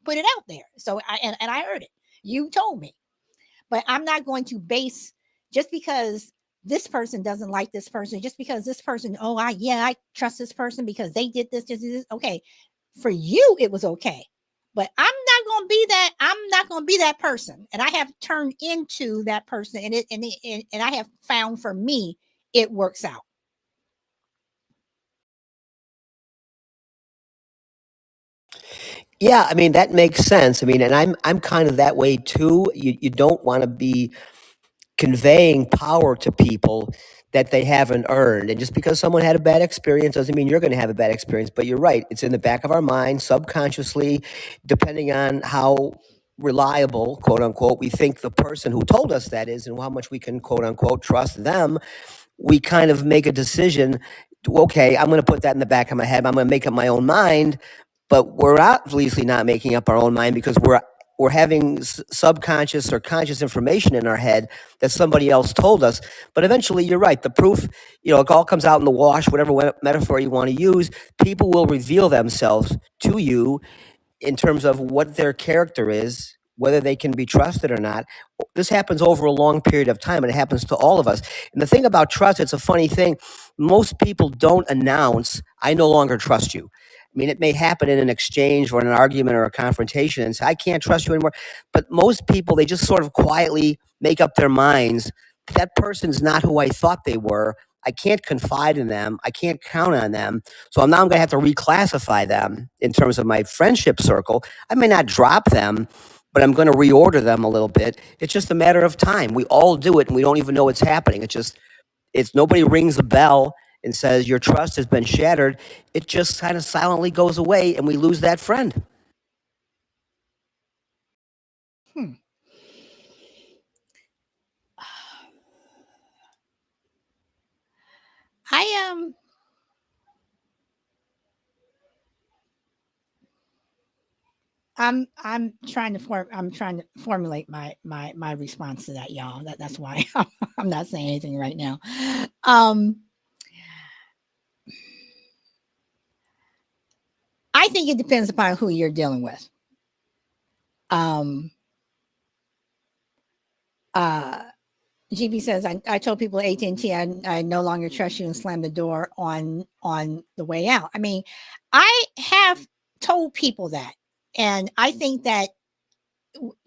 put it out there. So and I heard it. You told me. But I'm not going to base, just because this person doesn't like this person, just because this person, oh, I trust this person because they did this. Okay, for you it was okay, but I'm not going to be that person, and I have turned into that person, and I have found, for me, it works out. Yeah, I mean that makes sense. I mean, and I'm kind of that way too. You don't want to be conveying power to people that they haven't earned. And just because someone had a bad experience doesn't mean you're going to have a bad experience. But you're right; it's in the back of our mind, subconsciously, depending on how reliable, quote unquote, we think the person who told us that is, and how much we can, quote unquote, trust them. We kind of make a decision. Okay, I'm going to put that in the back of my head. I'm going to make up my own mind, but we're obviously not making up our own mind, because we're having subconscious or conscious information in our head that somebody else told us. But eventually, you're right. The proof, it all comes out in the wash. Whatever metaphor you want to use, people will reveal themselves to you in terms of what their character is, whether they can be trusted or not. This happens over a long period of time, and it happens to all of us. And the thing about trust, it's a funny thing. Most people don't announce, I no longer trust you. I mean, it may happen in an exchange or in an argument or a confrontation and say, I can't trust you anymore. But most people, they just sort of quietly make up their minds that person's not who I thought they were. I can't confide in them. I can't count on them. So now I'm going to have to reclassify them in terms of my friendship circle. I may not drop them, but I'm going to reorder them a little bit. It's just a matter of time. We all do it, and we don't even know it's happening. It's nobody rings a bell and says your trust has been shattered. It just kind of silently goes away, and we lose that friend. Hmm. I I'm trying to formulate my response to that, y'all. That's why I'm not saying anything right now. Um, I think it depends upon who you're dealing with. Um, uh, GB says, I told people at AT&T I no longer trust you, and slammed the door on the way out. I mean, I have told people that, and I think that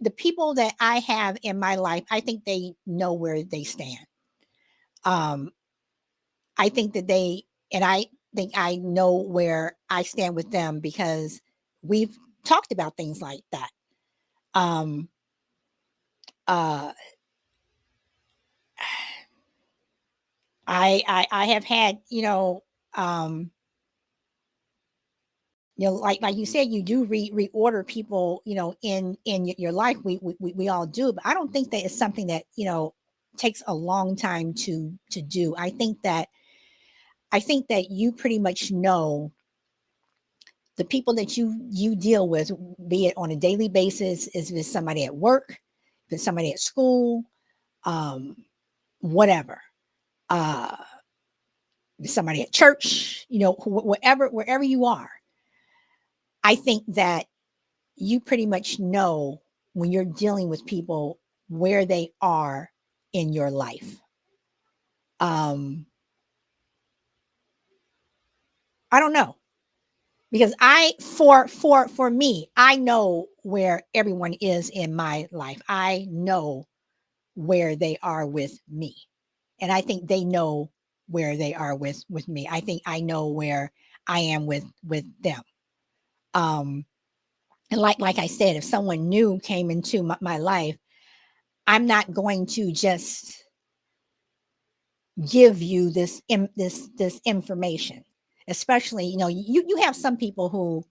the people that I have in my life, I think they know where they stand. Um, I think that and I think I know where I stand with them, because we've talked about things like that. Um, uh, I have had, like you said, you do reorder people, in your life. We all do, but I don't think that it's something that, takes a long time to do. I think that you pretty much know the people that you deal with, be it on a daily basis, is if it's somebody at work, if it's somebody at school, um, whatever. Uh, Somebody at church, wherever you are. I think that you pretty much know, when you're dealing with people, where they are in your life. Um, I don't know, because for me, I know where everyone is in my life. I know where they are with me, and I think they know where they are with me. I think I know where I am with them. Um, and like I said, if someone new came into my life, I'm not going to just give you this information. Especially, you have some people who,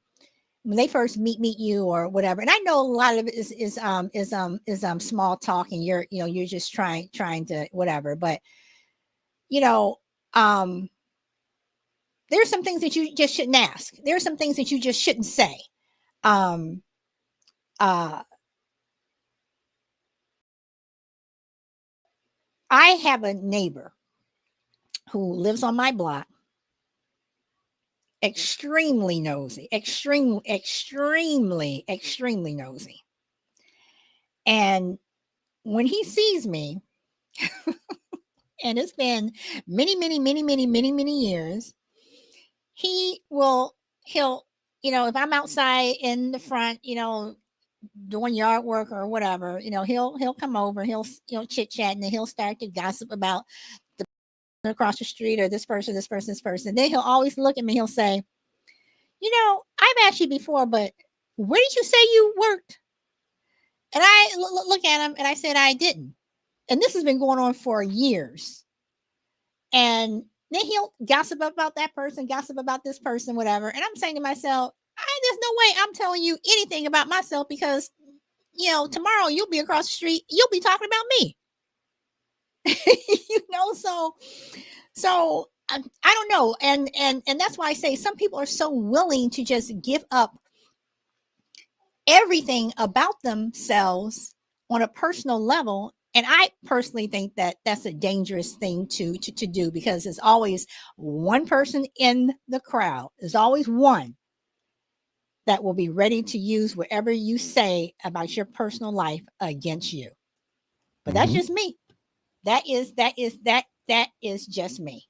when they first meet you or whatever, and I know a lot of it is small talk, and you're just trying to whatever, but you know um there's some things that you just shouldn't ask. There's some things that you just shouldn't say. um uh I have a neighbor who lives on my block, extremely nosy, extremely nosy. And when he sees me, and it's been many years, he will he'll if I'm outside in the front, doing yard work or whatever, he'll come over, he'll chit chat, and then he'll start to gossip about across the street, or this person. Then he'll always look at me, he'll say, I've asked you before, but where did you say you worked? And I look at him and I said I didn't. And this has been going on for years. And then he'll gossip about that person, gossip about this person, whatever. And I'm saying to myself, there's no way I'm telling you anything about myself, because tomorrow you'll be across the street, you'll be talking about me. So I don't know. And that's why I say some people are so willing to just give up everything about themselves on a personal level. And I personally think that that's a dangerous thing to do, because there's always one person in the crowd. There's always one that will be ready to use whatever you say about your personal life against you. But that's just me. That is just me.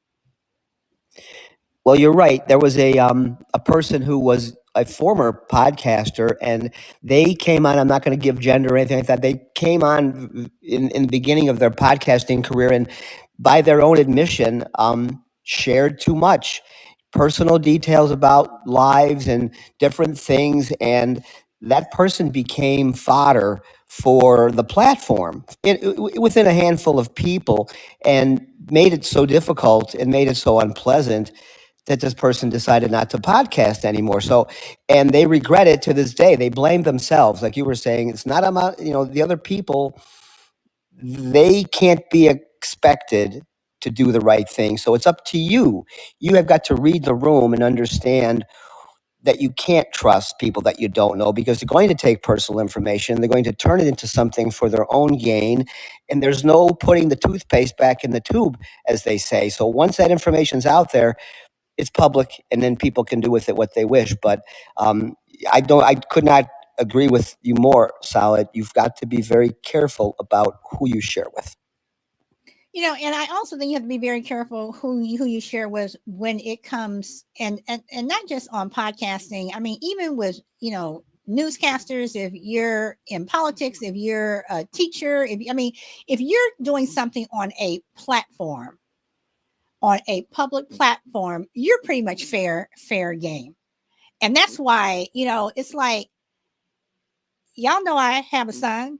Well, you're right. There was a person who was a former podcaster, and they came on. I'm not going to give gender or anything like that. They came on in the beginning of their podcasting career, and by their own admission, shared too much personal details about lives and different things, and that person became fodder for the platform within a handful of people, and made it so difficult and made it so unpleasant that this person decided not to podcast anymore. So, and they regret it to this day. They blame themselves. Like you were saying, it's not about, the other people, they can't be expected to do the right thing. So it's up to you. You have got to read the room and understand that you can't trust people that you don't know, because they're going to take personal information. They're going to turn it into something for their own gain. And there's no putting the toothpaste back in the tube, as they say. So once that information's out there, it's public, and then people can do with it what they wish. But I could not agree with you more, Solid. You've got to be very careful about who you share with. And I also think you have to be very careful who you share with when it comes, and not just on podcasting. I mean, even with newscasters. If you're in politics, if you're a teacher, if you're doing something on a platform, on a public platform, you're pretty much fair game. And that's why it's like, y'all know I have a son.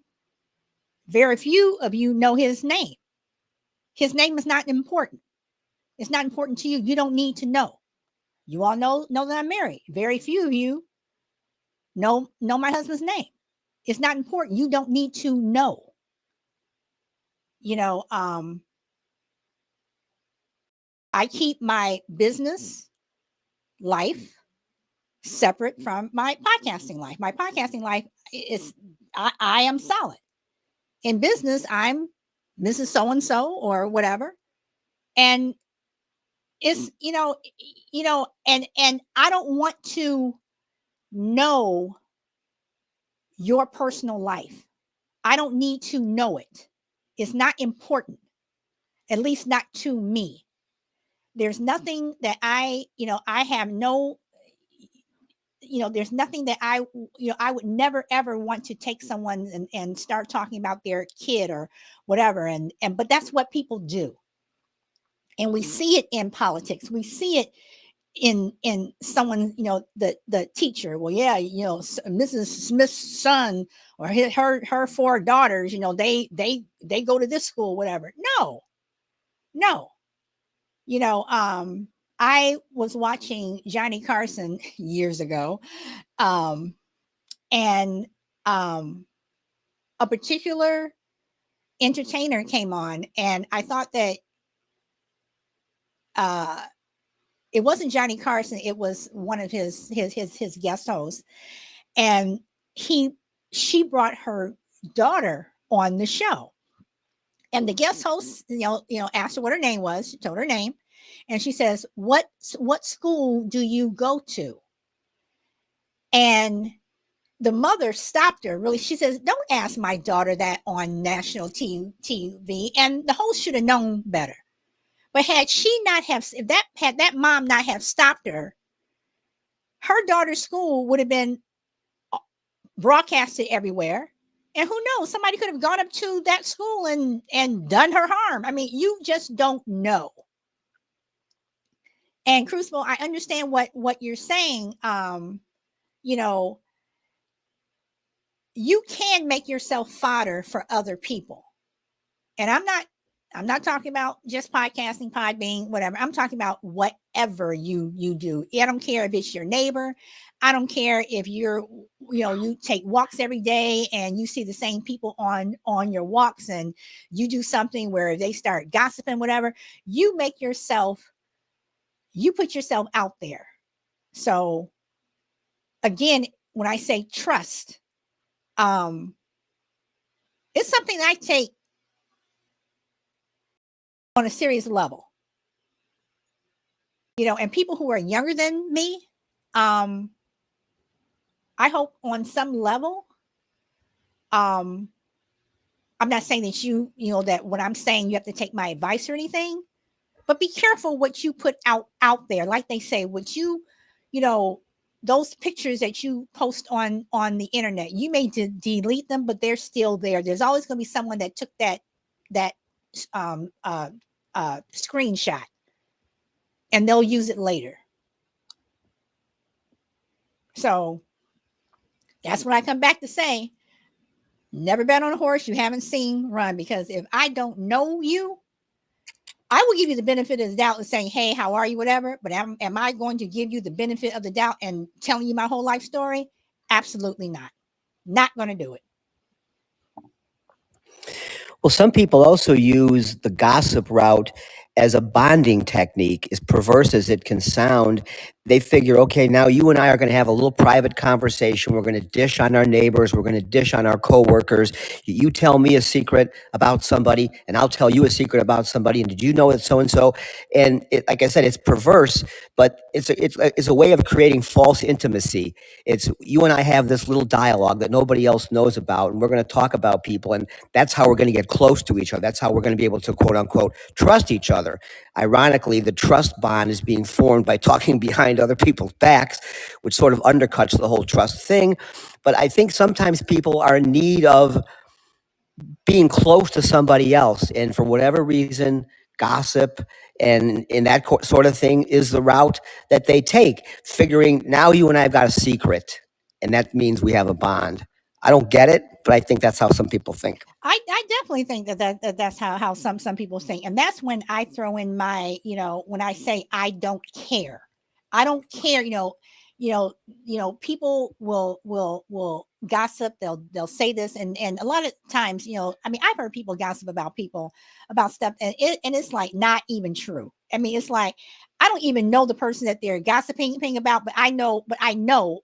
Very few of you know his name. His name is not important. It's not important to you. You don't need to know. You all know that I'm married. Very few of you know my husband's name. It's not important. You don't need to know. You know, um, I keep my business life separate from my podcasting life. My podcasting life is I am solid. In business, I'm Mrs. So and so or whatever. And it's and I don't want to know your personal life. I don't need to know it. It's not important, at least not to me. There's nothing that I have no, there's nothing that I would never ever want to take someone and start talking about their kid or whatever. But that's what people do. And we see it in politics. We see it in someone, the teacher, well, yeah, Mrs. Smith's son or her four daughters, they go to this school, whatever. No, no. I was watching Johnny Carson years ago, um and um a particular entertainer came on, and I thought that uh it wasn't Johnny Carson, it was one of his guest hosts, and he she brought her daughter on the show, and the guest host, asked her what her name was. She told her name, and she says, what school do you go to? And the mother stopped her. Really, she says, don't ask my daughter that on national TV. And the host should have known better. But had she not have, if that had that mom not have stopped her, her daughter's school would have been broadcasted everywhere. And who knows, somebody could have gone up to that school and done her harm. I mean, you just don't know. And Crucible, I understand what you're saying. You know, you can make yourself fodder for other people. And I'm not talking about just podcasting, Podbean, whatever. I'm talking about whatever you do. I don't care if it's your neighbor. I don't care if you take walks every day and you see the same people on your walks, and you do something where they start gossiping, whatever. You put yourself out there. So again, when I say trust, it's something I take on a serious level. And people who are younger than me, I hope on some level, I'm not saying that that when I'm saying you have to take my advice or anything, but be careful what you put out there. Like they say, those pictures that you post on the internet, you may delete them, but they're still there. There's always going to be someone that took that screenshot, and they'll use it later. So that's when I come back to say, never bet on a horse you haven't seen run, because if I don't know you, I will give you the benefit of the doubt and saying, hey, how are you, whatever. But am I going to give you the benefit of the doubt and telling you my whole life story? Absolutely not. Not going to do it. Well, some people also use the gossip route as a bonding technique, as perverse as it can sound. They figure, okay, now you and I are going to have a little private conversation. We're going to dish on our neighbors. We're going to dish on our coworkers. You tell me a secret about somebody, and I'll tell you a secret about somebody. And did you know it's so and so? And like I said, it's perverse, but it's a way of creating false intimacy. It's you and I have this little dialogue that nobody else knows about, and we're going to talk about people, and that's how we're going to get close to each other. That's how we're going to be able to, quote unquote, trust each other. Ironically, the trust bond is being formed by talking behind other people's backs, which sort of undercuts the whole trust thing. But I think sometimes people are in need of being close to somebody else. And for whatever reason, gossip and that sort of thing is the route that they take, figuring now you and I have got a secret, and that means we have a bond. I don't get it, but I think that's how some people think. I definitely think that's how some people think. And that's when I throw in my, when I say I don't care. I don't care, people will gossip, they'll say this, and a lot of times, I mean, I've heard people gossip about people about stuff, and it's like not even true. I mean, it's like I don't even know the person that they're gossiping about, but I know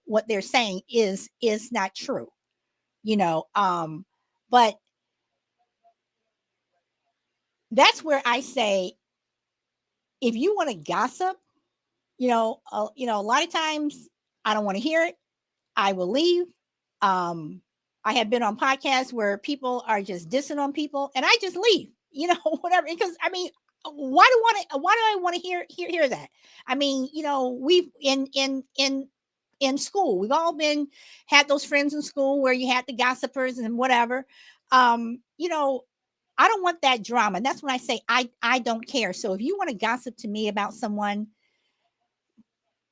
what they're saying is not true. But that's where I say, if you want to gossip, a lot of times I don't want to hear it. I will leave. I have been on podcasts where people are just dissing on people, and I just leave. Whatever. Because I mean, why do I want to hear that? I mean, we've in school, we've all had those friends in school where you had the gossipers and whatever. I don't want that drama. And that's when I say I don't care. So if you want to gossip to me about someone,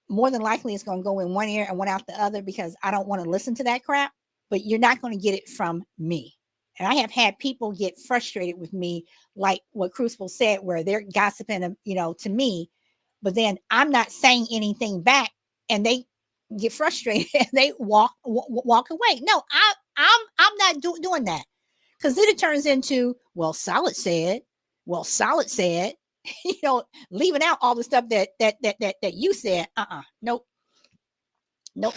more than likely it's going to go in one ear and one out the other because I don't want to listen to that crap. But you're not going to get it from me. And I have had people get frustrated with me, like what Crucible said, where they're gossiping, to me, but then I'm not saying anything back, and they get frustrated and they walk away. No, I'm not doing that, because then it turns into, well, Solid said, leaving out all the stuff that you said. Nope. Nope.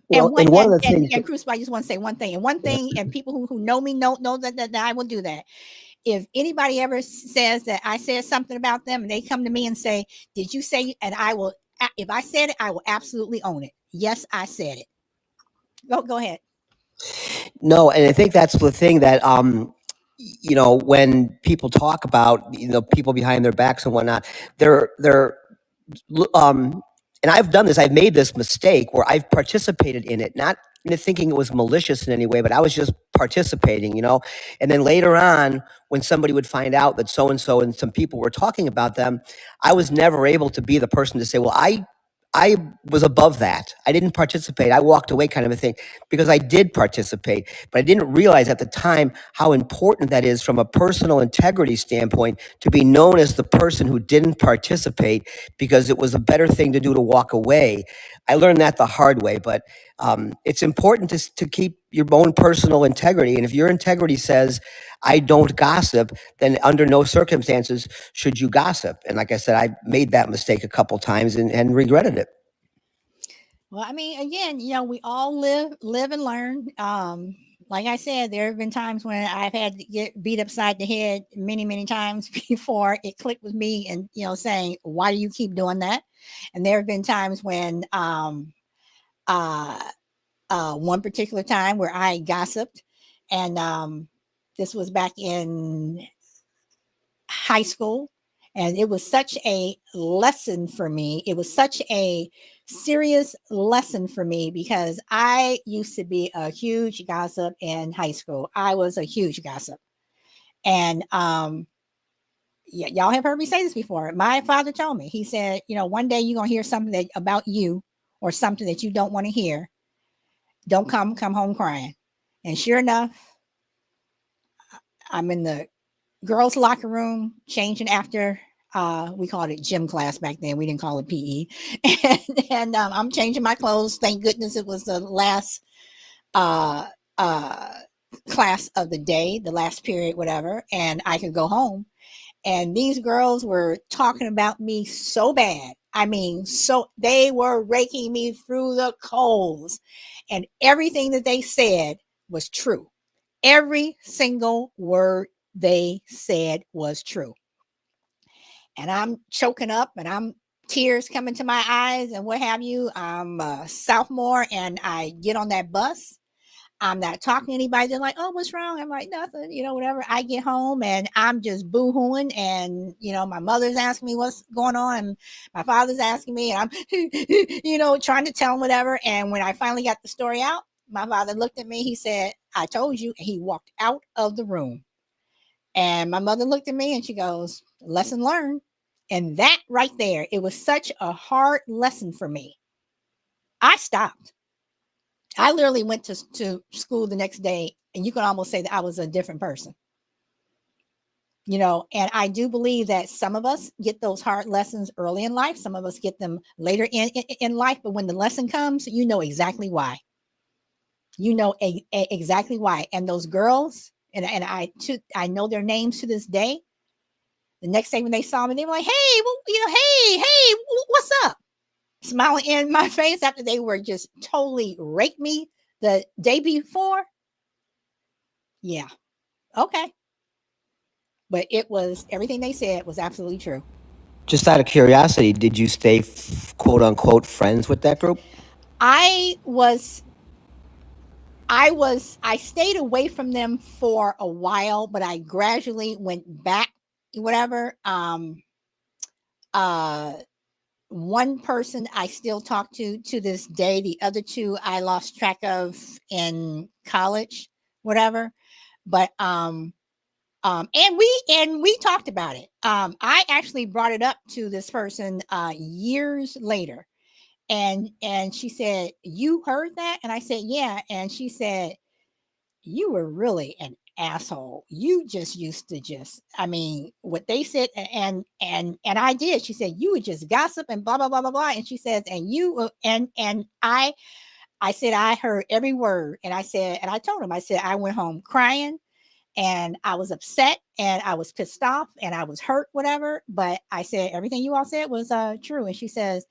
Well, and one of the things, And Crucible, I just want to say one thing, and people who know me know that I will do that. If anybody ever says that I said something about them and they come to me and say, did you say, and I will, if I said it, I will absolutely own it. Yes, I said it. Go ahead. no, and I think that's the thing that when people talk about people behind their backs and whatnot, they're um, and I've done this. I've made this mistake where I've participated in it, not thinking it was malicious in any way, but I was just participating, And then later on, when somebody would find out that so and so and some people were talking about them, I was never able to be the person to say, "Well, I was above that. I didn't participate. I walked away," kind of a thing, because I did participate. But I didn't realize at the time how important that is from a personal integrity standpoint to be known as the person who didn't participate, because it was a better thing to do to walk away. I learned that the hard way, but it's important to keep your own personal integrity. And if your integrity says, I don't gossip, then under no circumstances should you gossip. And like I said, I made that mistake a couple times and regretted it. Well, I mean, again, we all live and learn. Like I said, there have been times when I've had to get beat upside the head many times before it clicked with me, and saying, why do you keep doing that? And there have been times when uh one particular time where I gossiped, and this was back in high school, and it was such a lesson for me. It was such a serious lesson for me, because I used to be a huge gossip in high school. I was a huge gossip, and y'all have heard me say this before. My father told me, he said, one day you're gonna hear something about you, or something that you don't want to hear. Don't come home crying. And sure enough, I'm in the girls' locker room changing after, we called it gym class back then. We didn't call it PE. And I'm changing my clothes. Thank goodness it was the last uh, uh, class of the day, the last period, whatever, and I could go home. And these girls were talking about me so bad. I mean, so they were raking me through the coals, and everything that they said was true. Every single word they said was true. And I'm choking up, and I'm tears coming to my eyes and what have you. I'm a sophomore, and I get on that bus. I'm not talking to anybody. They're like, oh, what's wrong? I'm like, nothing, whatever. I get home, and I'm just boo-hooing. And, my mother's asking me what's going on. And my father's asking me, and I'm, trying to tell him whatever. And when I finally got the story out, my father looked at me. He said, I told you. And he walked out of the room. And my mother looked at me and she goes, lesson learned. And that right there, it was such a hard lesson for me. I stopped. I literally went to school the next day, and you can almost say that I was a different person. And I do believe that some of us get those hard lessons early in life. Some of us get them later in life. But when the lesson comes, you know exactly why. You know exactly why. And those girls, and I know their names to this day. The next day when they saw me, they were like, hey, well, hey, what's up? Smiling in my face after they were just totally raped me the day before. Yeah. Okay. But it was, everything they said was absolutely true. Just out of curiosity, did you stay quote unquote friends with that group? I stayed away from them for a while, but I gradually went back, whatever. One person I still talk to this day. The other two I lost track of in college, whatever. But and we talked about it. I actually brought it up to this person years later, And she said, "You heard that?" And I said, "Yeah." And she said, "You were really an asshole. You just used to just, I mean, what they said, and I did." She said, "You would just gossip and blah blah blah blah blah." And she says, "And you and I said, "I heard every word." And I said, and I told him, I said, "I went home crying and I was upset and I was pissed off and I was hurt, whatever. But I said everything you all said was true." And she says,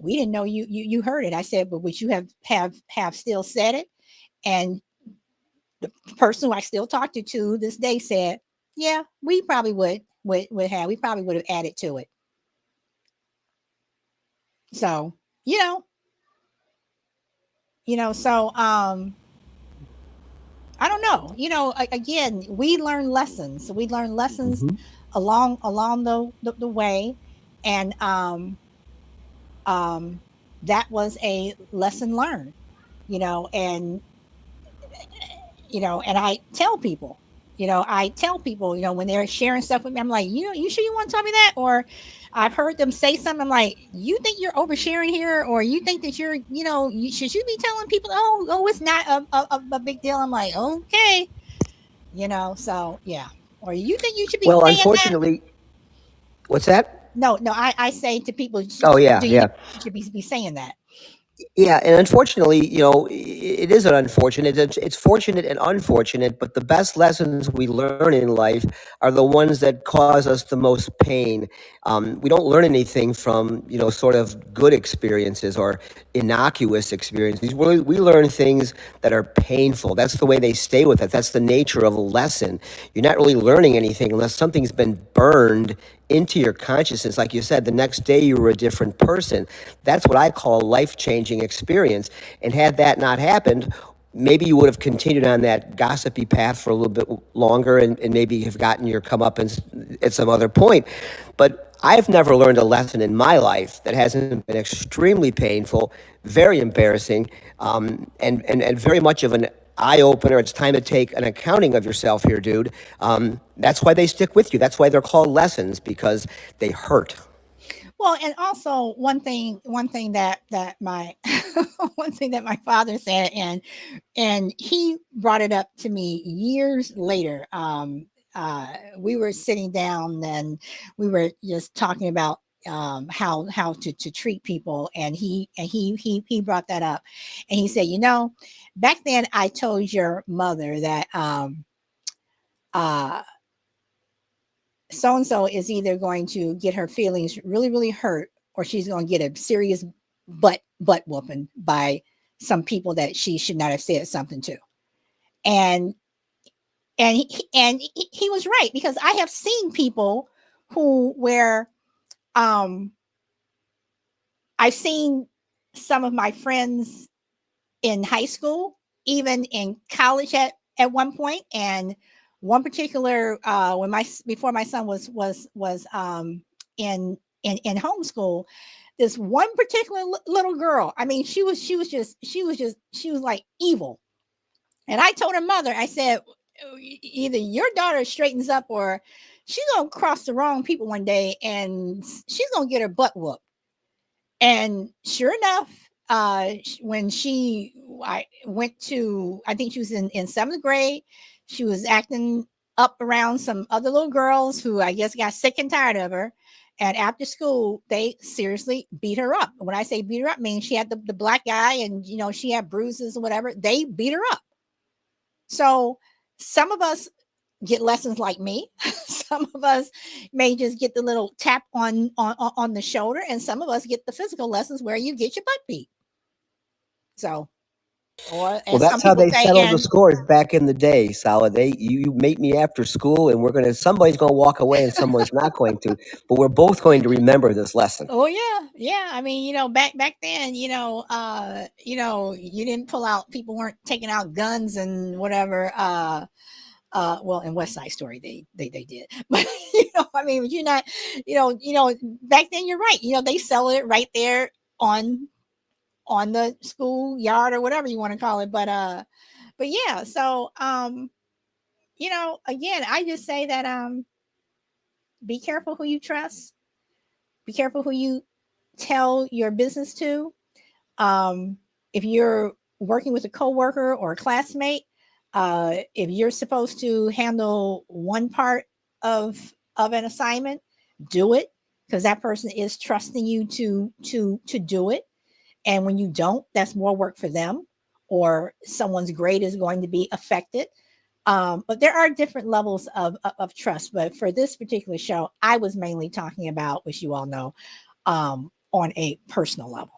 "We didn't know you heard it." I said, "But would you have still said it?" And the person who I still talk to this day said, "Yeah, we probably would have. We probably would have added to it." So you know, so I don't know. Again, we learn lessons. So we learn lessons Hmm. along the way, and um, that was a lesson learned. And and I tell people, when they're sharing stuff with me, I'm like, you sure you want to tell me that? Or I've heard them say something. I'm like, you think you're oversharing here, or you think that should you be telling people, oh, it's not a big deal? I'm like, okay, so yeah. Or you think you should be Well, saying that? unfortunately, what's that? No, no, I say to people, Oh yeah, do you yeah. think you should be saying that? Yeah, and unfortunately, it is an unfortunate. It's fortunate and unfortunate, but the best lessons we learn in life are the ones that cause us the most pain. We don't learn anything from sort of good experiences or innocuous experiences. We learn things that are painful. That's the way they stay with us. That's the nature of a lesson. You're not really learning anything unless something's been burned into your consciousness. Like you said, the next day you were a different person. That's what I call a life changing experience. And had that not happened, maybe you would have continued on that gossipy path for a little bit longer, and maybe have gotten your comeuppance at some other point. But I've never learned a lesson in my life that hasn't been extremely painful, very embarrassing, and very much of an eye opener. It's time to take an accounting of yourself here, dude. That's why they stick with you. That's why they're called lessons, because they hurt. Well, and also one thing that my one thing that my father said, and he brought it up to me years later. We were sitting down and we were just talking about how to treat people, and he brought that up, and he said, back then I told your mother that uh so and so is either going to get her feelings really really hurt, or she's going to get a serious butt whooping by some people that she should not have said something to. And he was right, because I have seen people who where um I've seen some of my friends in high school, even in college at one point. And one particular when my before my son was in homeschool, this one particular little girl, I mean, she was like evil. And I told her mother, I said, either your daughter straightens up, or she's gonna cross the wrong people one day and she's gonna get her butt whooped. And sure enough, when I went to, I think she was in seventh grade, she was acting up around some other little girls who I guess got sick and tired of her. And after school, they seriously beat her up. When I say beat her up, I mean she had the black eye, and she had bruises or whatever. They beat her up. So some of us get lessons like me. Some of us may just get the little tap on the shoulder, and some of us get the physical lessons where you get your butt beat. So, or Well, as some that's how people they say, settled the and scores back in the day, Solid. You meet me after school, and somebody's gonna walk away, and someone's not going to. But we're both going to remember this lesson. oh yeah, yeah. I mean, back then, you didn't pull out. People weren't taking out guns and whatever. Well, in West Side Story, they did, but I mean, but you're not, back then, you're right. They sell it right there on the school yard or whatever you want to call it. But yeah. So again, I just say that be careful who you trust. Be careful who you tell your business to. Um, if you're working with a coworker or a classmate, if you're supposed to handle one part of an assignment, do it, because that person is trusting you to do it. And when you don't, that's more work for them, or someone's grade is going to be affected. But there are different levels of trust. But for this particular show, I was mainly talking about, which you all know, on a personal level.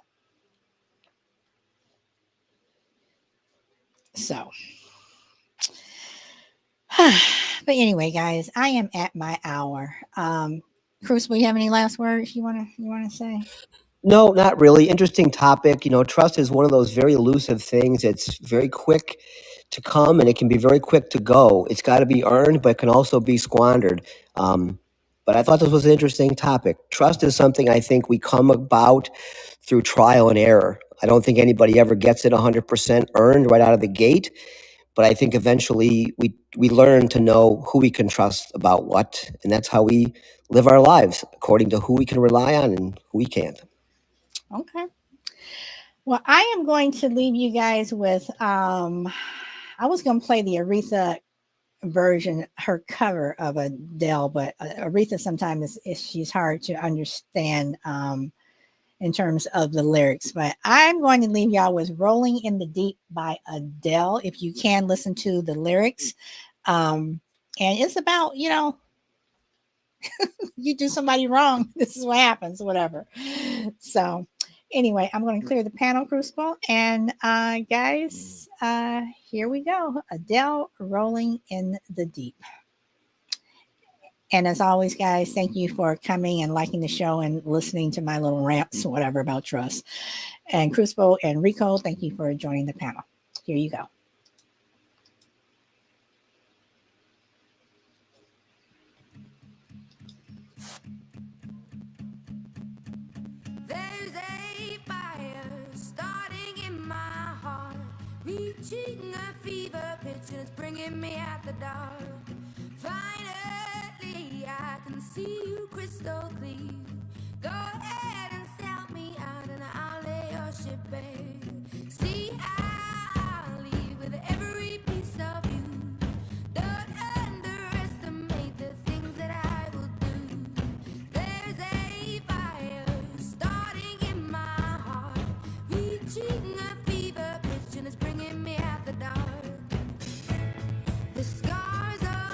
So, but anyway, guys, I am at my hour. Crucible, you have any last words you wanna say? No, not really. Interesting topic. Trust is one of those very elusive things. It's very quick to come and it can be very quick to go. It's got to be earned, but it can also be squandered. But I thought this was an interesting topic. Trust is something I think we come about through trial and error. I don't think anybody ever gets it 100% earned right out of the gate. But I think eventually we learn to know who we can trust about what, and that's how we live our lives according to who we can rely on and who we can't. Okay. Well, I am going to leave you guys with I was going to play the Aretha version, her cover of Adele, but Aretha sometimes she's hard to understand in terms of the lyrics. But I'm going to leave y'all with "Rolling in the Deep" by Adele. If you can listen to the lyrics, and it's about you do somebody wrong, this is what happens, whatever. So anyway, I'm going to clear the panel, Crucible, and guys, here we go. Adele, "Rolling in the Deep." And as always, guys, thank you for coming and liking the show and listening to my little rants, whatever, about trust. And Crucible and Rico, thank you for joining the panel. Here you go. There's a fire starting in my heart, reaching a fever pitch and it's bringing me out the dark. Finally, I can see you crystal clear. Go ahead and sell me out and I'll lay your ship bare. See, I'll leave with every piece of you. Don't underestimate the things that I will do. There's a fire starting in my heart, reaching a fever pitch and it's bringing me out the dark. The scars of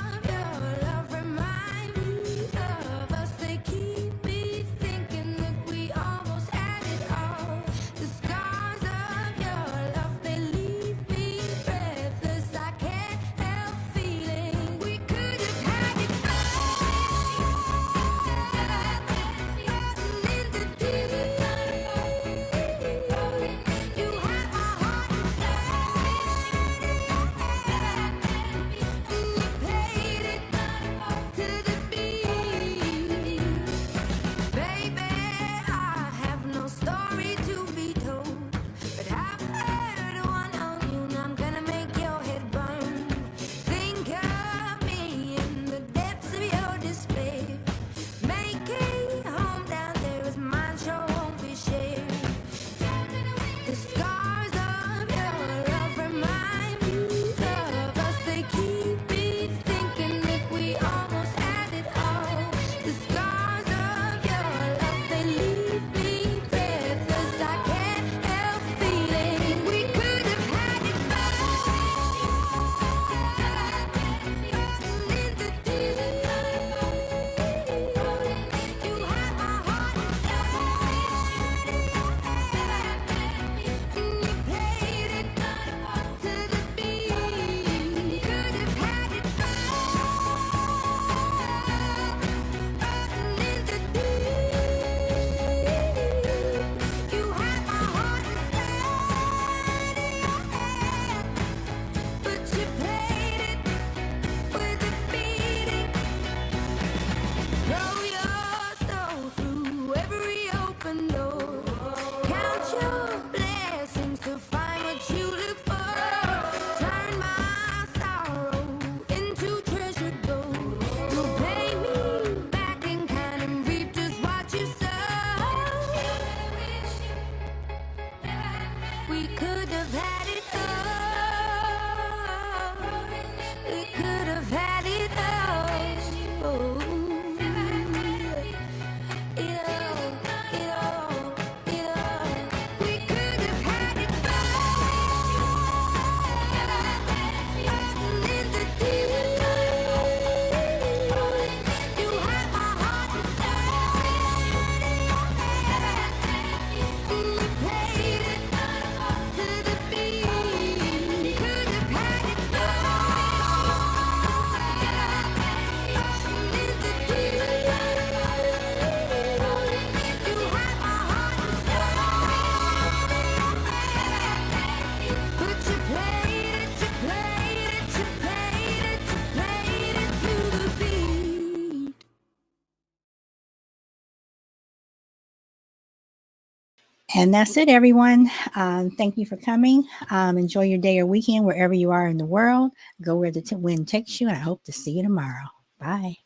And that's it, everyone. Thank you for coming. Enjoy your day or weekend wherever you are in the world. Go where the wind takes you, and I hope to see you tomorrow. Bye.